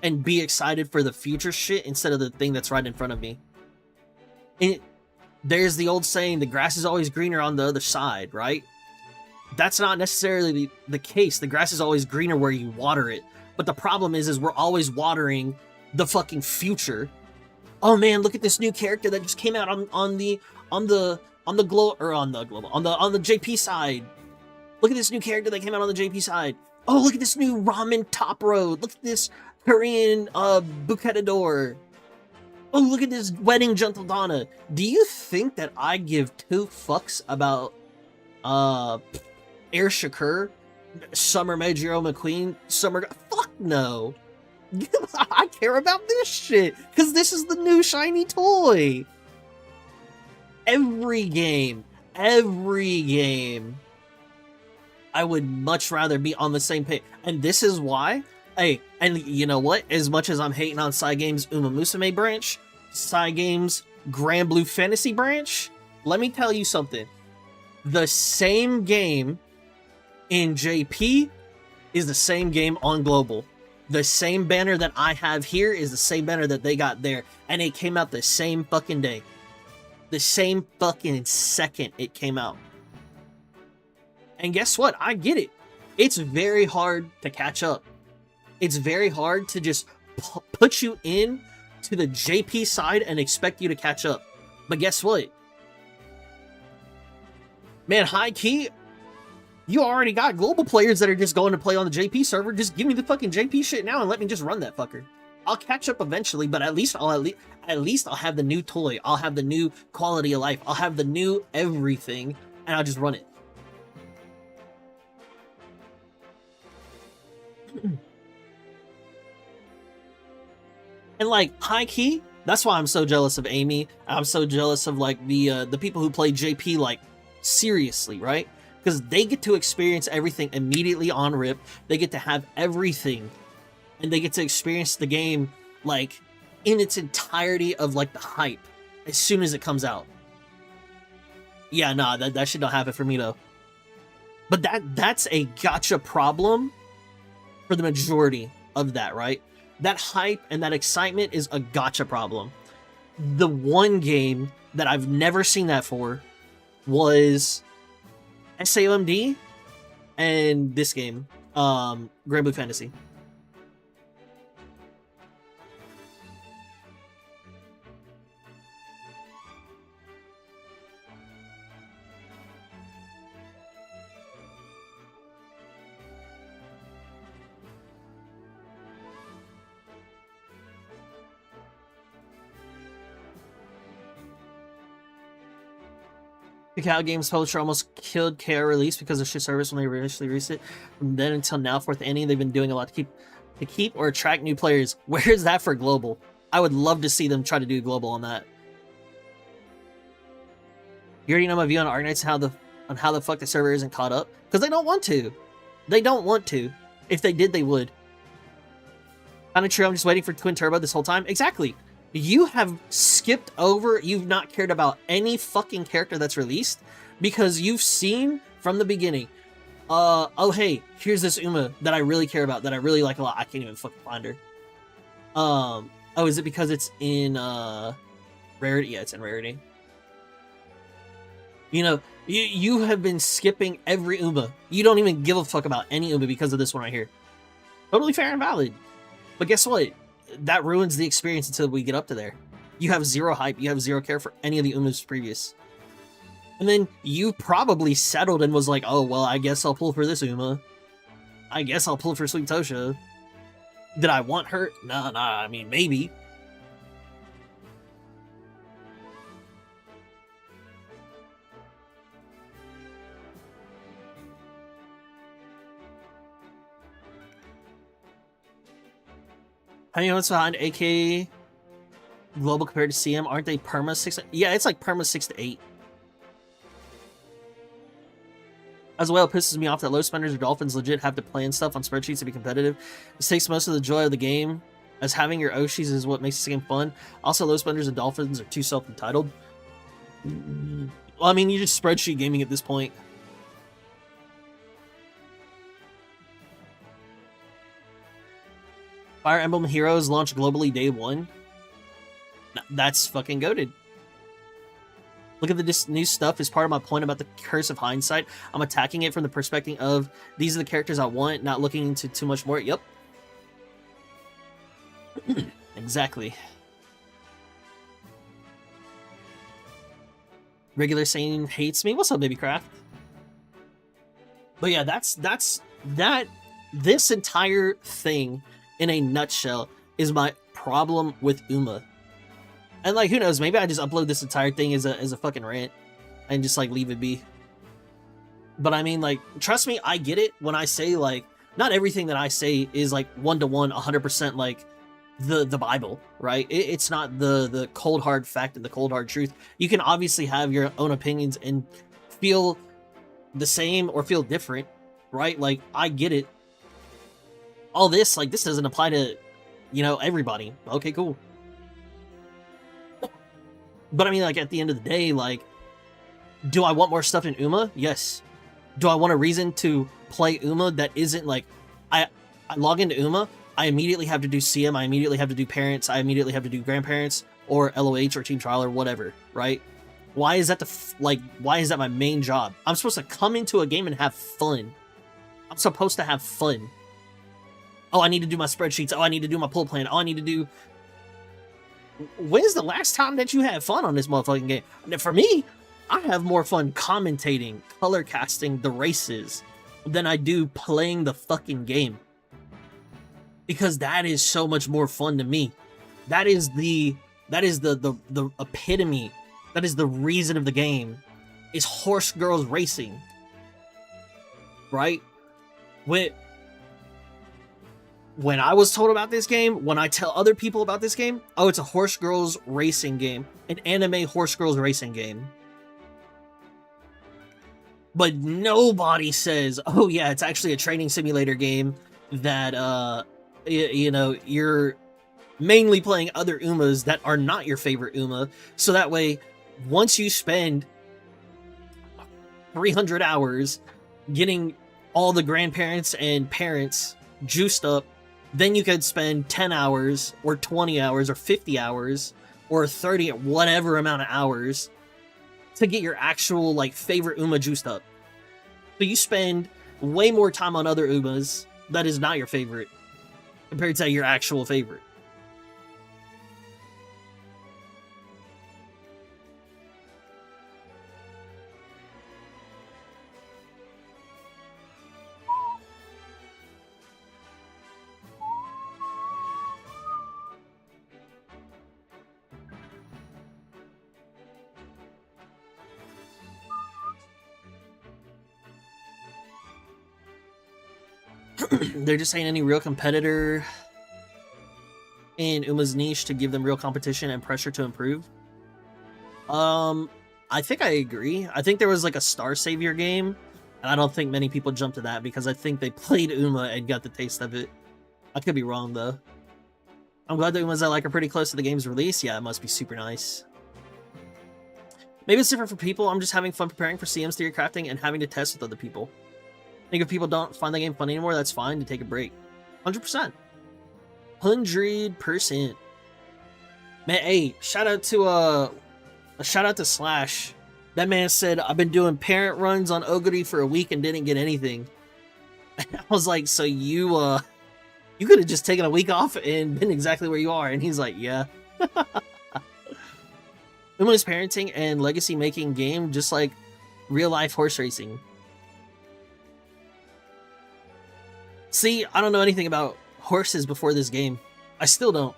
and be excited for the future shit instead of the thing that's right in front of me. And there's the old saying, the grass is always greener on the other side, right? That's not necessarily the case. The grass is always greener where you water it. But the problem is we're always watering the fucking future. Oh man, look at this new character that just came out on the JP side. Look at this new character that came out on the JP side. Oh, look at this new ramen top road. Look at this Korean bukketador. Oh, look at this wedding gentle Donna. Do you think that I give 2 fucks about Air Shakur, Summer Majiro McQueen, fuck no. I care about this shit because this is the new shiny toy. Every game, I would much rather be on the same page. And this is why, hey, and you know what? As much as I'm hating on Cygames Uma Musume branch, Cygames Grand Blue Fantasy branch, let me tell you something. The same game in JP is the same game on Global. The same banner that I have here is the same banner that they got there, and it came out the same fucking day. The same fucking second it came out. And guess what? I get it. It's very hard to catch up. It's very hard to just put you in to the JP side and expect you to catch up. But guess what? Man, high key, you already got global players that are just going to play on the JP server. Just give me the fucking JP shit now and let me just run that fucker. I'll catch up eventually, but at least I'll have the new toy. I'll have the new quality of life. I'll have the new everything, and I'll just run it. And like high key, that's why I'm so jealous of Amy. I'm so jealous of like the people who play JP like seriously, right? Because they get to experience everything immediately on rip. They get to have everything, and they get to experience the game like in its entirety of like the hype as soon as it comes out. Yeah, nah, that should not happen for me though. But that's a gotcha problem for the majority of that, right? That hype and that excitement is a gotcha problem. The one game that I've never seen that for was SAOMD and this game, Grand Blue Fantasy. Kakao Games publisher almost killed KO release because of shit service when they initially released it. From then until now, fourth inning, they've been doing a lot to keep or attract new players. Where's that for global? I would love to see them try to do global on that. You already know my view on Arknights on how the fuck the server isn't caught up because they don't want to. They don't want to. If they did, they would. Kind of true. I'm just waiting for Twin Turbo this whole time. Exactly. You have skipped over, you've not cared about any fucking character that's released because you've seen from the beginning, oh hey, here's this Uma that I really care about, that I really like a lot. I can't even fucking find her. Oh, is it because it's in rarity? Yeah, it's in rarity. You know, you have been skipping every Uma. You don't even give a fuck about any Uma because of this one right here. Totally fair and valid. But guess what? That ruins the experience until we get up to there. You have zero hype, you have zero care for any of the Umas previous. And then you probably settled and was like, oh, well, I guess I'll pull for this Uma. I guess I'll pull for Sweet Tosha. Did I want her? Nah, I mean, maybe. How many months behind AK Global compared to CM? Aren't they perma 6? Yeah, it's like perma 6 to 8. As well, it pisses me off that low spenders or dolphins legit have to plan stuff on spreadsheets to be competitive. This takes most of the joy of the game, as having your Oshis is what makes this game fun. Also, low spenders and dolphins are too self-entitled. Well, I mean, you're just spreadsheet gaming at this point. Fire Emblem Heroes launched globally day 1. That's fucking goated. Look at this new stuff is part of my point about the curse of hindsight. I'm attacking it from the perspective of these are the characters I want, not looking into too much more. Yep. Exactly. Regular Sane hates me. What's up, baby craft? But yeah, that's this entire thing in a nutshell is my problem with Uma. And like, who knows, maybe I just upload this entire thing as a fucking rant and just like leave it be. But I mean, like, trust me, I get it when I say like, not everything that I say is like 1-to-1, 100% like the Bible, right? It's not the cold hard fact and the cold hard truth. You can obviously have your own opinions and feel the same or feel different, right? Like, I get it. All this, like, this doesn't apply to, you know, everybody. Okay, cool. But I mean, like, at the end of the day, like, do I want more stuff in Uma? Yes. Do I want a reason to play Uma that isn't, like, I log into Uma, I immediately have to do CM, I immediately have to do parents, I immediately have to do grandparents, or LOH or team trial or whatever, right? Why is that why is that my main job? I'm supposed to come into a game and have fun. I'm supposed to have fun. Oh, I need to do my spreadsheets. Oh, I need to do my pull plan. Oh, I need to do... When's the last time that you had fun on this motherfucking game? For me, I have more fun commentating, color casting the races than I do playing the fucking game. Because that is so much more fun to me. That is the epitome. That is the reason of the game. Is horse girls racing. Right? When I was told about this game, when I tell other people about this game, oh, it's a horse girls racing game. An anime horse girls racing game. But nobody says, oh yeah, it's actually a training simulator game that, you know, you're mainly playing other Umas that are not your favorite Uma. So that way, once you spend 300 hours getting all the grandparents and parents juiced up, then you could spend 10 hours or 20 hours or 50 hours or 30 or whatever amount of hours to get your actual like favorite Uma juiced up. So you spend way more time on other Umas that is not your favorite compared to your actual favorite. They're just saying any real competitor in Uma's niche to give them real competition and pressure to improve. I think I agree. I think there was like a Star Savior game, and I don't think many people jumped to that because I think they played Uma and got the taste of it. I could be wrong though. I'm glad the Umas I like are pretty close to the game's release. Yeah, it must be super nice. Maybe it's different for people. I'm just having fun preparing for CM's theory crafting and having to test with other people. I think if people don't find the game fun anymore, that's fine to take a break. 100%. 100%. Man, hey, shout out to Slash. That man said, I've been doing parent runs on Oguri for a week and didn't get anything. I was like, so you could have just taken a week off and been exactly where you are. And he's like, yeah. Uma's parenting and legacy making game just like real life horse racing. See, I don't know anything about horses before this game. I still don't.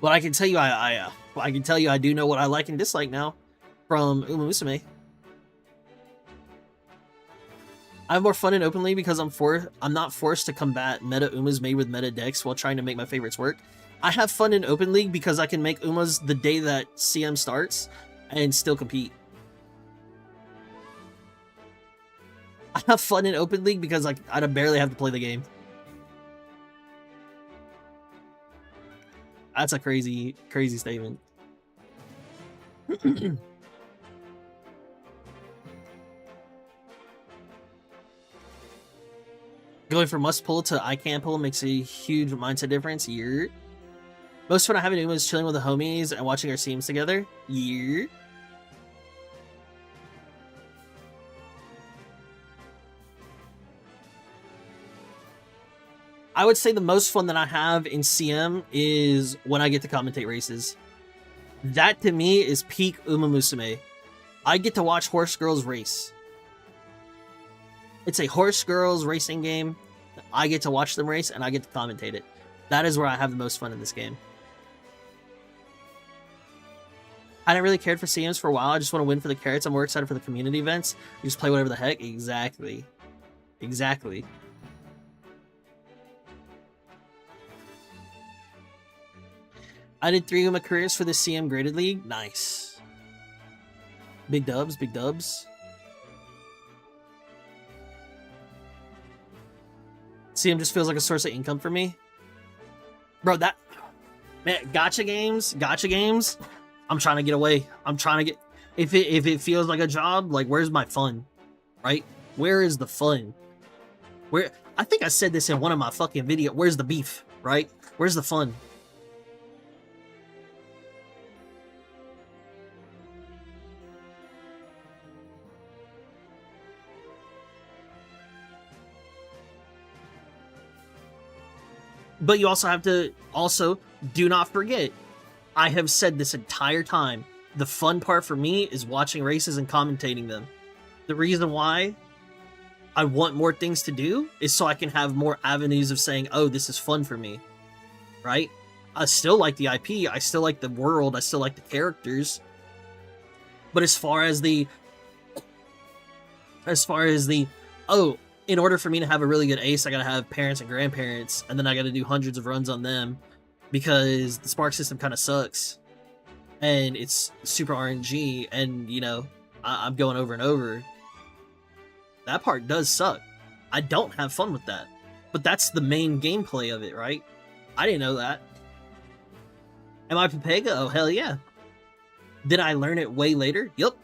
But I can tell you I do know what I like and dislike now from Uma Musume. I have more fun in Open League because I'm not forced to combat meta Umas made with meta decks while trying to make my favorites work. I have fun in Open League because I can make Umas the day that CM starts and still compete. I have fun in Open League because like I barely have to play the game. That's a crazy statement. Going from must pull to I can't pull makes a huge mindset difference. Year. Most fun I have in Uma is chilling with the homies and watching our teams together. Year. I would say the most fun that I have in CM is when I get to commentate races. That to me is peak Uma Musume. I get to watch horse girls race. It's a horse girls racing game. I get to watch them race and I get to commentate it. That is where I have the most fun in this game. I didn't really care for CMs for a while. I just want to win for the carrots. I'm more excited for the community events. You just play whatever the heck. Exactly. Exactly. I did 3 Uma careers for the CM Graded League. Nice. Big dubs, big dubs. CM just feels like a source of income for me. Bro, that... Man, gacha games, I'm trying to get away. I'm trying to get... If it feels like a job, like, where's my fun? Right? Where is the fun? Where I think I said this in one of my fucking videos. Where's the beef, right? Where's the fun? But you also have to do not forget, I have said this entire time, the fun part for me is watching races and commentating them. The reason why I want more things to do is so I can have more avenues of saying, oh, this is fun for me, right? I still like the IP, I still like the world, I still like the characters. But as far as the, oh, in order for me to have a really good ace, I gotta have parents and grandparents, and then I gotta do hundreds of runs on them, because the spark system kind of sucks. And it's super RNG, and, you know, I'm going over and over. That part does suck. I don't have fun with that. But that's the main gameplay of it, right? I didn't know that. Am I Pepega? Oh, hell yeah. Did I learn it way later? Yup.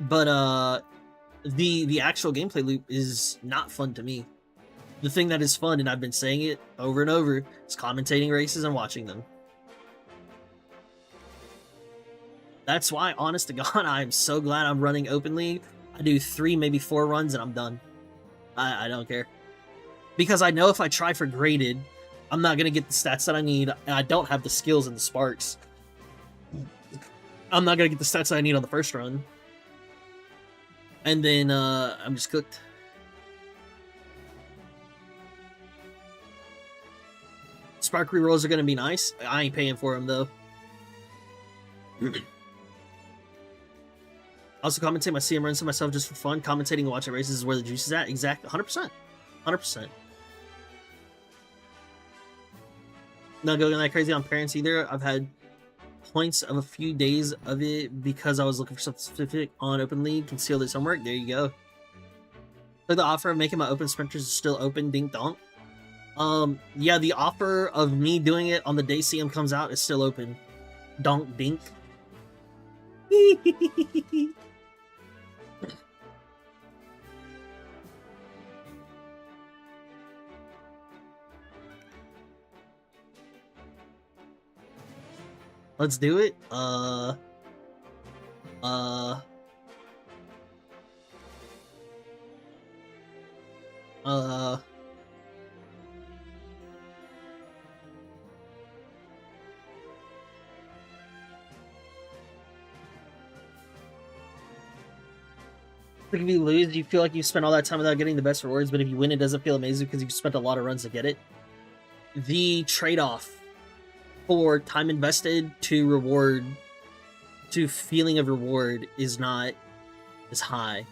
But, the actual gameplay loop is not fun to me. The thing that is fun, and I've been saying it over and over, is commentating races and watching them. That's why, honest to God, I'm so glad I'm running Open League. I do 3, maybe 4 runs, and I'm done. I don't care. Because I know if I try for graded, I'm not going to get the stats that I need, and I don't have the skills and the sparks. I'm not going to get the stats that I need on the first run. And then, I'm just cooked. Spark rerolls are going to be nice. I ain't paying for them, though. Also, commentate my CM runs to myself just for fun. Commentating and watching races is where the juice is at. Exactly. 100%. 100%. Not going that crazy on parents either. I've had points of a few days of it because I was looking for something specific on Open League. Concealed its homework. There you go. So the offer of making my open sprinters is still open. Dink donk. Yeah, the offer of me doing it on the day CM comes out is still open. Donk dink. Let's do it. Like if you lose, you feel like you spent all that time without getting the best rewards, but if you win, it doesn't feel amazing because you spent a lot of runs to get it. The trade-off for time invested to reward, to feeling of reward, is not as high.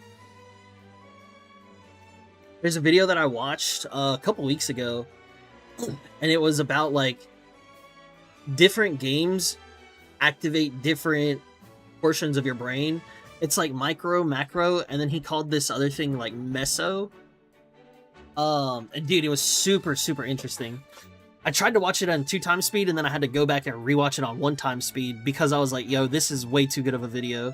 There's a video that I watched a couple weeks ago, and it was about like different games activate different portions of your brain. It's like micro, macro, and then he called this other thing like meso. And dude, it was super, super interesting. I tried to watch it on 2x speed, and then I had to go back and rewatch it on 1x speed because I was like, yo, this is way too good of a video.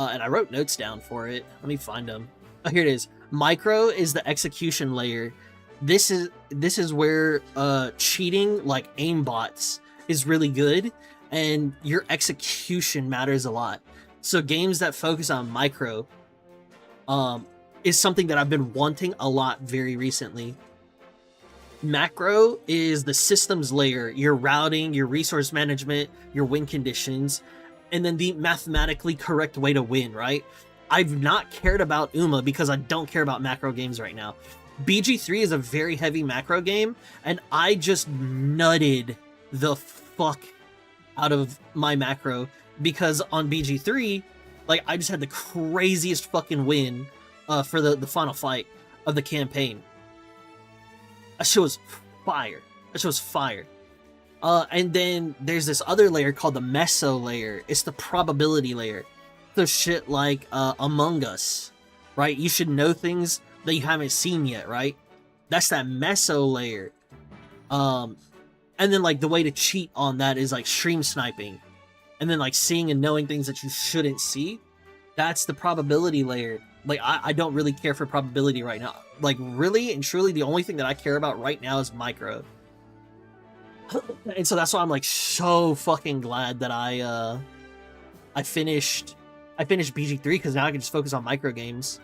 And I wrote notes down for it. Let me find them. Oh, here it is. Micro is the execution layer. This is where cheating like aimbots is really good, and your execution matters a lot. So games that focus on micro is something that I've been wanting a lot very recently. Macro is the systems layer, your routing, your resource management, your win conditions, and then the mathematically correct way to win, right? I've not cared about UMA because I don't care about macro games right now. BG3 is a very heavy macro game, and I just nutted the fuck out of my macro because on BG3, like, I just had the craziest fucking win for the final fight of the campaign. That shit was fire. That shit was fire. And then there's this other layer called the meso layer. It's the probability layer. So shit like Among Us, right? You should know things that you haven't seen yet, right? That's that meso layer. And then like the way to cheat on that is like stream sniping. And then like seeing and knowing things that you shouldn't see. That's the probability layer. Like, I don't really care for probability right now. Like, really and truly, the only thing that I care about right now is micro. And so that's why I'm like so fucking glad that I finished BG3 because now I can just focus on micro games.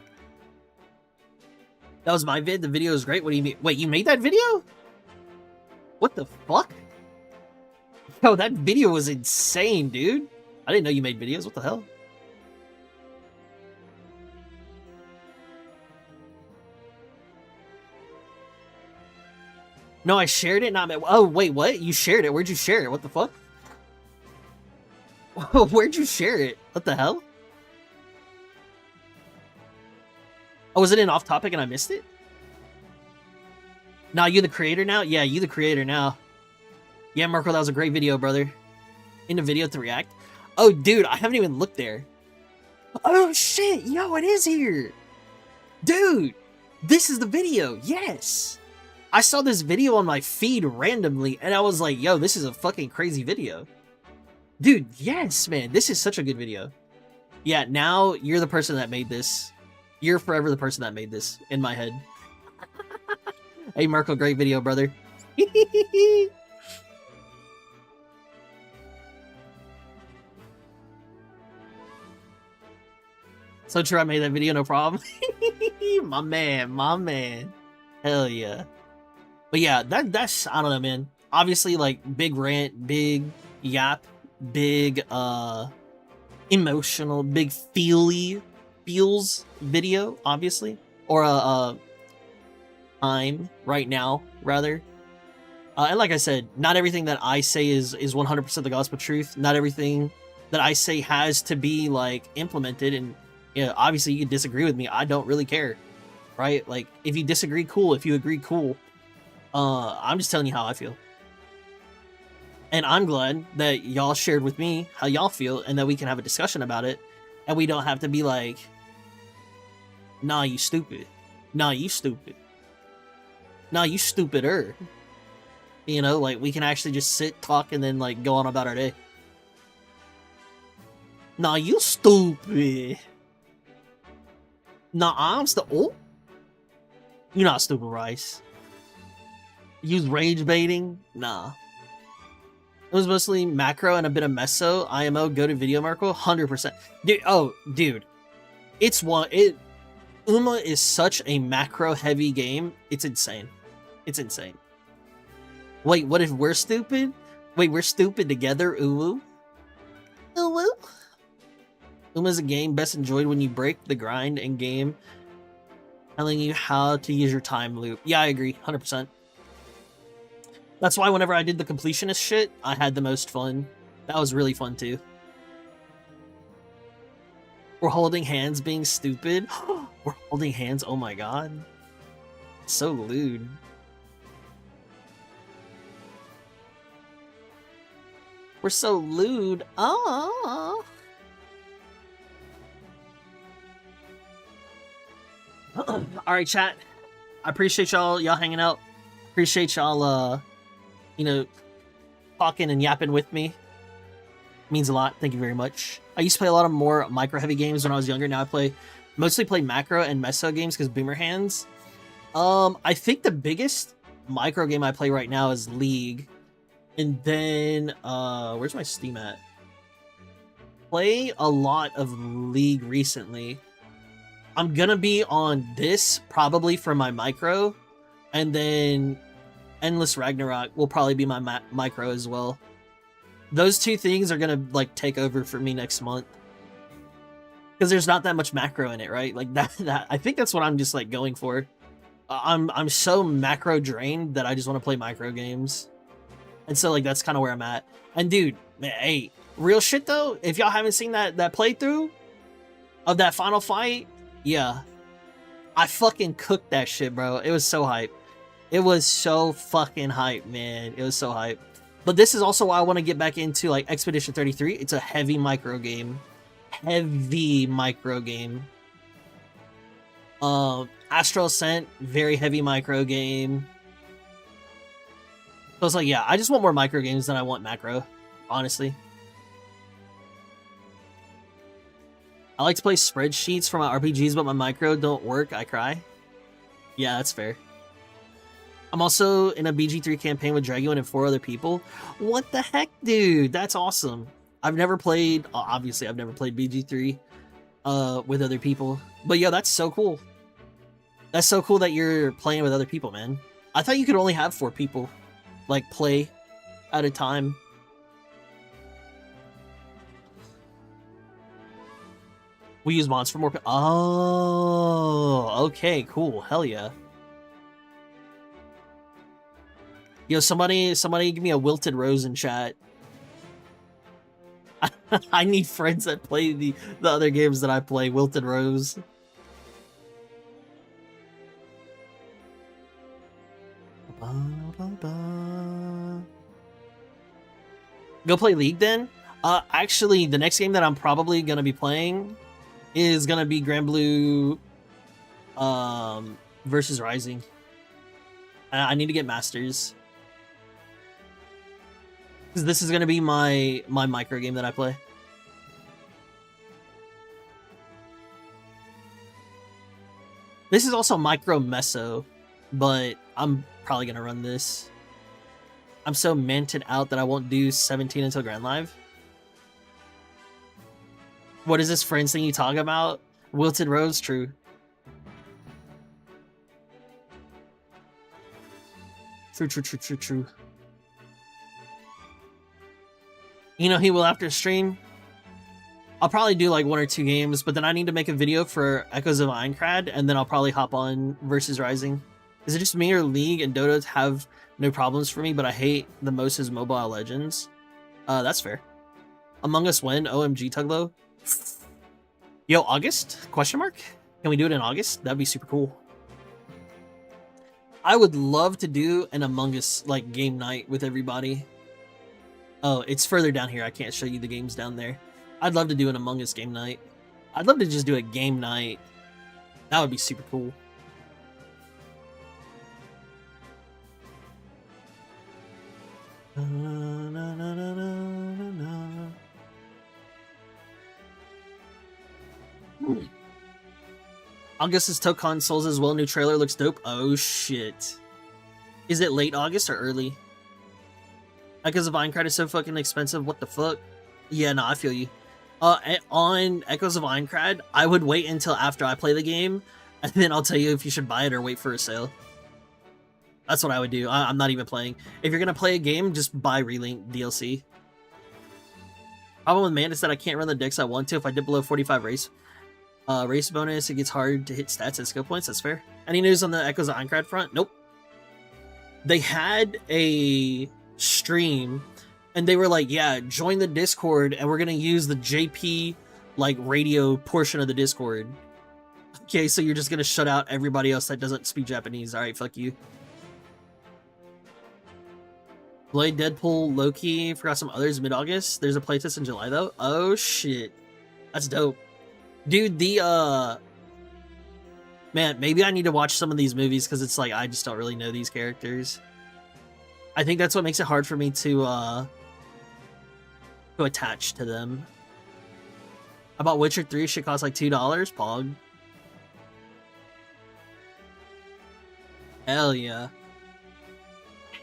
That was my vid. The video is great. What do you mean? Wait, you made that video? What the fuck? Yo, that video was insane, dude. I didn't know you made videos. What the hell? No, I shared it. Not. Oh, wait, what? You shared it? Where'd you share it? What the fuck? Where'd you share it? What the hell? Oh, was it an off topic and I missed it? Nah, you the creator now? Yeah, you the creator now. Yeah, Marco, that was a great video, brother. In the video to react. Oh, dude, I haven't even looked there. Oh, shit. Yo, it is here. Dude, this is the video. Yes. I saw this video on my feed randomly, and I was like, yo, this is a fucking crazy video. Dude, yes, man. This is such a good video. Yeah, now you're the person that made this. You're forever the person that made this in my head. Hey, Marco, great video, brother. So true, I made that video, no problem. My man. Hell yeah. But yeah, that's, I don't know, man. Obviously, like, big rant, big yap, big, emotional, big feels video, obviously. Or, time right now, rather. And like I said, not everything that I say is 100% the gospel truth. Not everything that I say has to be, like, implemented. And, you know, obviously you can disagree with me. I don't really care, right? Like, if you disagree, cool. If you agree, cool. I'm just telling you how I feel. And I'm glad that y'all shared with me how y'all feel and that we can have a discussion about it. And we don't have to be like, nah, you stupid. Nah, you stupid. Nah, you stupider. You know, like, we can actually just sit, talk, and then, like, go on about our day. Nah, you stupid. Nah, I'm oh. You're not stupid, Rice. Use rage baiting? Nah. It was mostly macro and a bit of meso. IMO, go to video, Marco? 100%. Dude, oh, dude. Uma is such a macro heavy game. It's insane. It's insane. Wait, what if we're stupid? Wait, we're stupid together, Uwu? Uwu? Uma's a game best enjoyed when you break the grind in game, telling you how to use your time loop. Yeah, I agree, 100%. That's why whenever I did the completionist shit, I had the most fun. That was really fun too. We're holding hands being stupid. We're holding hands, oh my god. So lewd. We're so lewd. Ah. Alright, chat. I appreciate y'all hanging out. Appreciate y'all you know, talking and yapping with me. Means a lot. Thank you very much. I used to play a lot of more micro heavy games when I was younger. Now I mostly play macro and meso games because boomer hands. I think the biggest micro game I play right now is League. And then where's my Steam at? Play a lot of League recently. I'm gonna be on this probably for my micro, and then Endless Ragnarok will probably be my micro as well. Those two things are gonna like take over for me next month because there's not that much macro in it, right? Like that I think that's what I'm just like going for. I'm so macro drained that I just want to play micro games, and so like that's kind of where I'm at. And dude, man, hey, real shit though, if y'all haven't seen that playthrough of that final fight, yeah, I fucking cooked that shit, bro. It was so hype. It was so fucking hype, man. It was so hype. But this is also why I want to get back into like Expedition 33. It's a heavy micro game. Heavy micro game. Astral Ascent, very heavy micro game. So it's like, yeah, I just want more micro games than I want macro, honestly. I like to play spreadsheets for my RPGs, but my micro don't work. I cry. Yeah, that's fair. I'm also in a BG3 campaign with Dragon and 4 other people. What the heck, dude? That's awesome. I've never played, obviously I've never played BG3 with other people. But yo, that's so cool. That's so cool that you're playing with other people, man. I thought you could only have 4 people, like, play at a time. We use mods for more. Oh, okay, cool. Hell yeah. Yo, somebody give me a wilted rose in chat. I need friends that play the other games that I play. Wilted rose. Go play League then? Actually, the next game that I'm probably gonna be playing is gonna be Grand Blue versus Rising. I need to get Masters. Because this is gonna be my micro game that I play. This is also micro meso, but I'm probably gonna run this. I'm so manted out that I won't do 17 until Grand Live. What is this friends thing you talk about? Wilted Rose, true. True. You know he will after stream? I'll probably do like 1 or 2 games, but then I need to make a video for Echoes of Aincrad, and then I'll probably hop on versus Rising. Is it just me or League and Dota have no problems for me, but I hate the most is Mobile Legends? That's fair. Among Us when? OMG, Tuglow? Yo, August? Question mark? Can we do it in August? That'd be super cool. I would love to do an Among Us like game night with everybody. Oh, it's further down here. I can't show you the games down there. I'd love to do an Among Us game night. I'd love to just do a game night. That would be super cool. August's Tokon Souls as well. New trailer looks dope. Oh shit. Is it late August or early? Echoes of Aincrad is so fucking expensive. What the fuck? Yeah, no, I feel you. On Echoes of Aincrad, I would wait until after I play the game, and then I'll tell you if you should buy it or wait for a sale. That's what I would do. I'm not even playing. If you're gonna play a game, just buy Relink DLC. Problem with Man is that I can't run the decks I want to. If I dip below 45 race bonus, it gets hard to hit stats and skill points. That's fair. Any news on the Echoes of Aincrad front? Nope. They had a stream, and they were like, yeah, join the Discord, and we're gonna use the JP, like, radio portion of the Discord. Okay, so you're just gonna shut out everybody else that doesn't speak Japanese. Alright, fuck you. Blade, Deadpool, Loki, forgot some others mid-August. There's a playtest in July, though. Oh, shit. That's dope. Dude, man, maybe I need to watch some of these movies, because it's like, I just don't really know these characters. I think that's what makes it hard for me to attach to them. How about Witcher 3? Shit costs like $2, Pog. Hell yeah.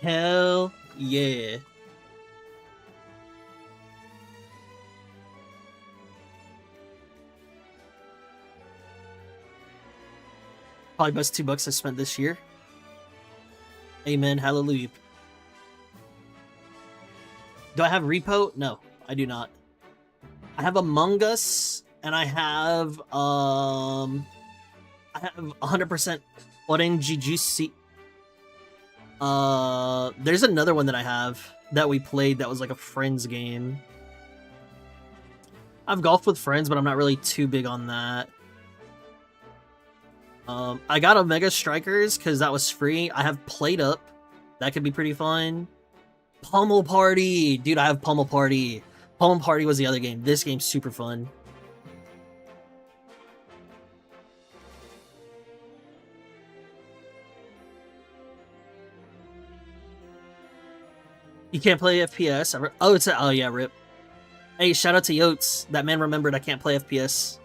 Hell yeah. Probably best $2 I spent this year. Amen. Hallelujah. Do I have Repo? No, I do not. I have Among Us, and I have 100% Orange there's another one that I have that we played that was like a friends game. I've golfed with friends, but I'm not really too big on that. I got Omega Strikers because that was free. I have Played Up. That could be pretty fun. Pummel Party! Dude, I have Pummel Party. Pummel Party was the other game. This game's super fun. You can't play FPS. Oh, oh yeah, rip. Hey, shout out to Yotes. That man remembered I can't play FPS.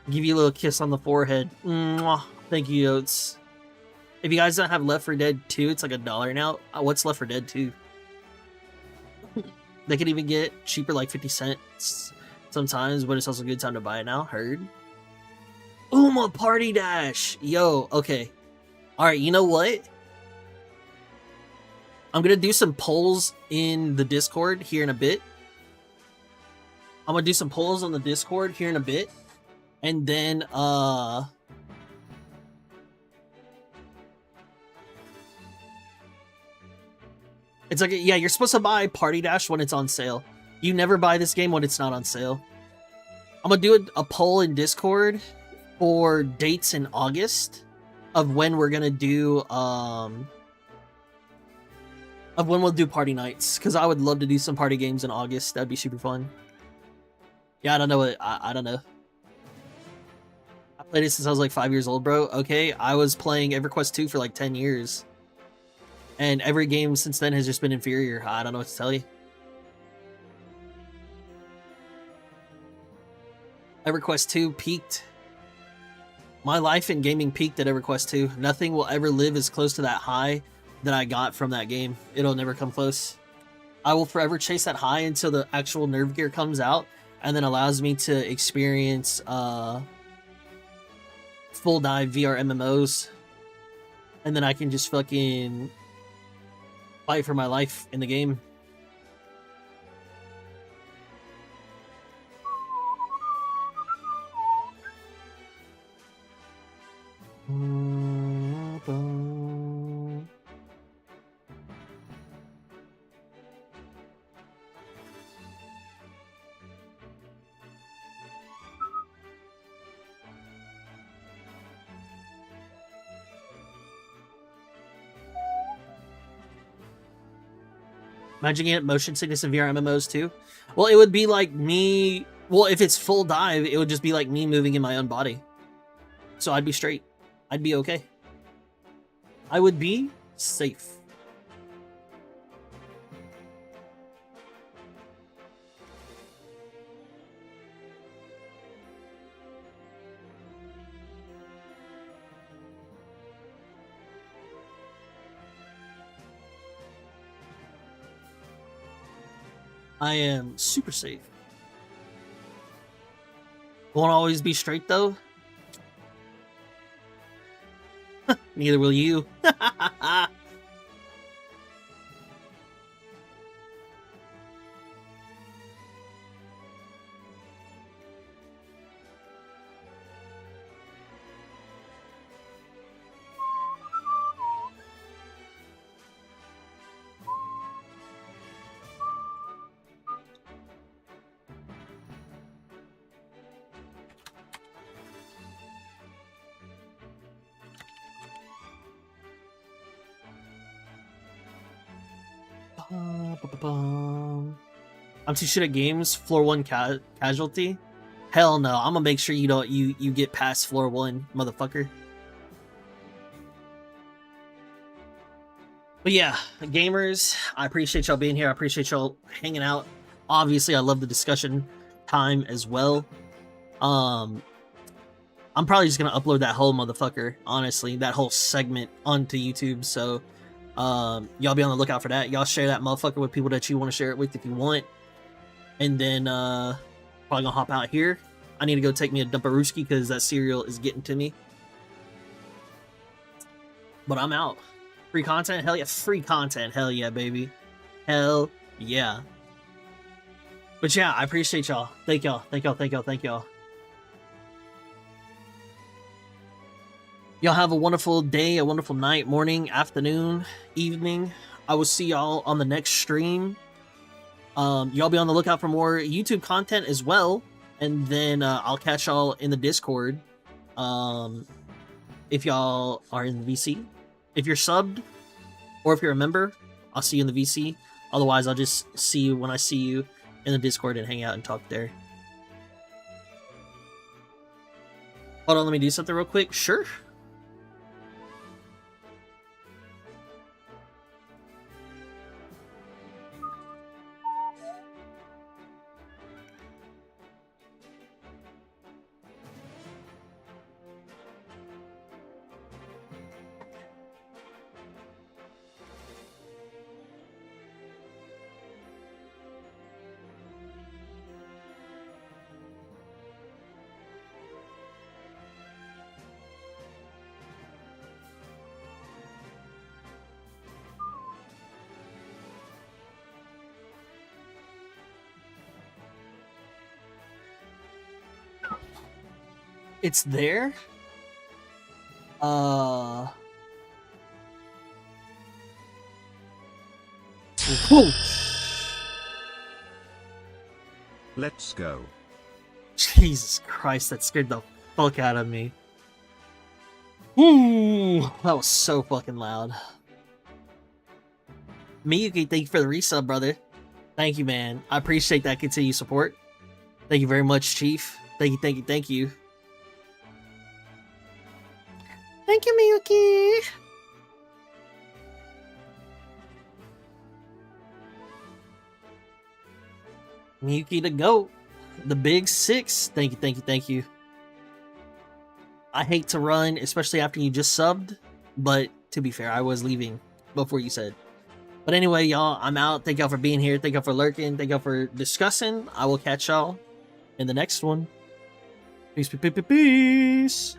Give you a little kiss on the forehead. Mwah. Thank you, Oats. If you guys don't have Left 4 Dead 2, it's like $1 now. What's Left 4 Dead 2? They can even get cheaper, like 50 cents sometimes, but it's also a good time to buy it now. Heard? Uma Party Dash! Yo, okay. Alright, you know what? I'm gonna do some polls in the Discord here in a bit. I'm gonna do some polls on the Discord here in a bit. And then, it's like, yeah, you're supposed to buy Party Dash when it's on sale. You never buy this game when it's not on sale. I'm gonna do a poll in Discord for dates in August of when we're gonna do, of when we'll do party nights. Because I would love to do some party games in August. That'd be super fun. Yeah, I don't know what, I don't know. I played it since I was like 5 years old, bro. Okay, I was playing EverQuest 2 for like 10 years. And every game since then has just been inferior. I don't know what to tell you. EverQuest 2 peaked. My life in gaming peaked at EverQuest 2. Nothing will ever live as close to that high that I got from that game. It'll never come close. I will forever chase that high until the actual nerve gear comes out and then allows me to experience full dive VR MMOs. And then I can just fucking fight for my life in the game. Imagine getting motion sickness in VR MMOs too. Well, it would be like me. Well, if it's full dive, it would just be like me moving in my own body. So I'd be straight. I'd be okay. I would be safe. I am super safe. Won't always be straight though. Neither will you. I'm too shit at games. Floor 1 casualty. Hell no. I'm gonna make sure you don't you get past floor 1, motherfucker. But yeah, gamers, I appreciate y'all being here. I appreciate y'all hanging out. Obviously, I love the discussion time as well. I'm probably just gonna upload that whole motherfucker, honestly, that whole segment onto YouTube. So y'all be on the lookout for that. Y'all share that motherfucker with people that you want to share it with if you want. And then probably gonna hop out here. I need to go take me a dumparooski because that cereal is getting to me. But I'm out. Free content? Hell yeah. Free content. Hell yeah, baby. Hell yeah. But yeah, I appreciate y'all. Thank y'all. Thank y'all. Thank y'all. Thank y'all. Y'all have a wonderful day, a wonderful night, morning, afternoon, evening. I will see y'all on the next stream. Y'all be on the lookout for more YouTube content as well. And then I'll catch y'all in the Discord. If y'all are in the VC. If you're subbed, or if you're a member, I'll see you in the VC. Otherwise, I'll just see you when I see you in the Discord and hang out and talk there. Hold on, let me do something real quick. Sure. It's there. Whoa. Let's go. Jesus Christ, that scared the fuck out of me. Ooh, that was so fucking loud. Miyuki, thank you for the resub, brother. Thank you, man. I appreciate that continued support. Thank you very much, Chief. Thank you, thank you, thank you. Thank you, Miyuki. Miyuki the GOAT. The big six. Thank you, thank you, thank you. I hate to run, especially after you just subbed, but to be fair, I was leaving before you said. But anyway, y'all, I'm out. Thank y'all for being here. Thank y'all for lurking. Thank y'all for discussing. I will catch y'all in the next one. Peace, peace, peace, peace.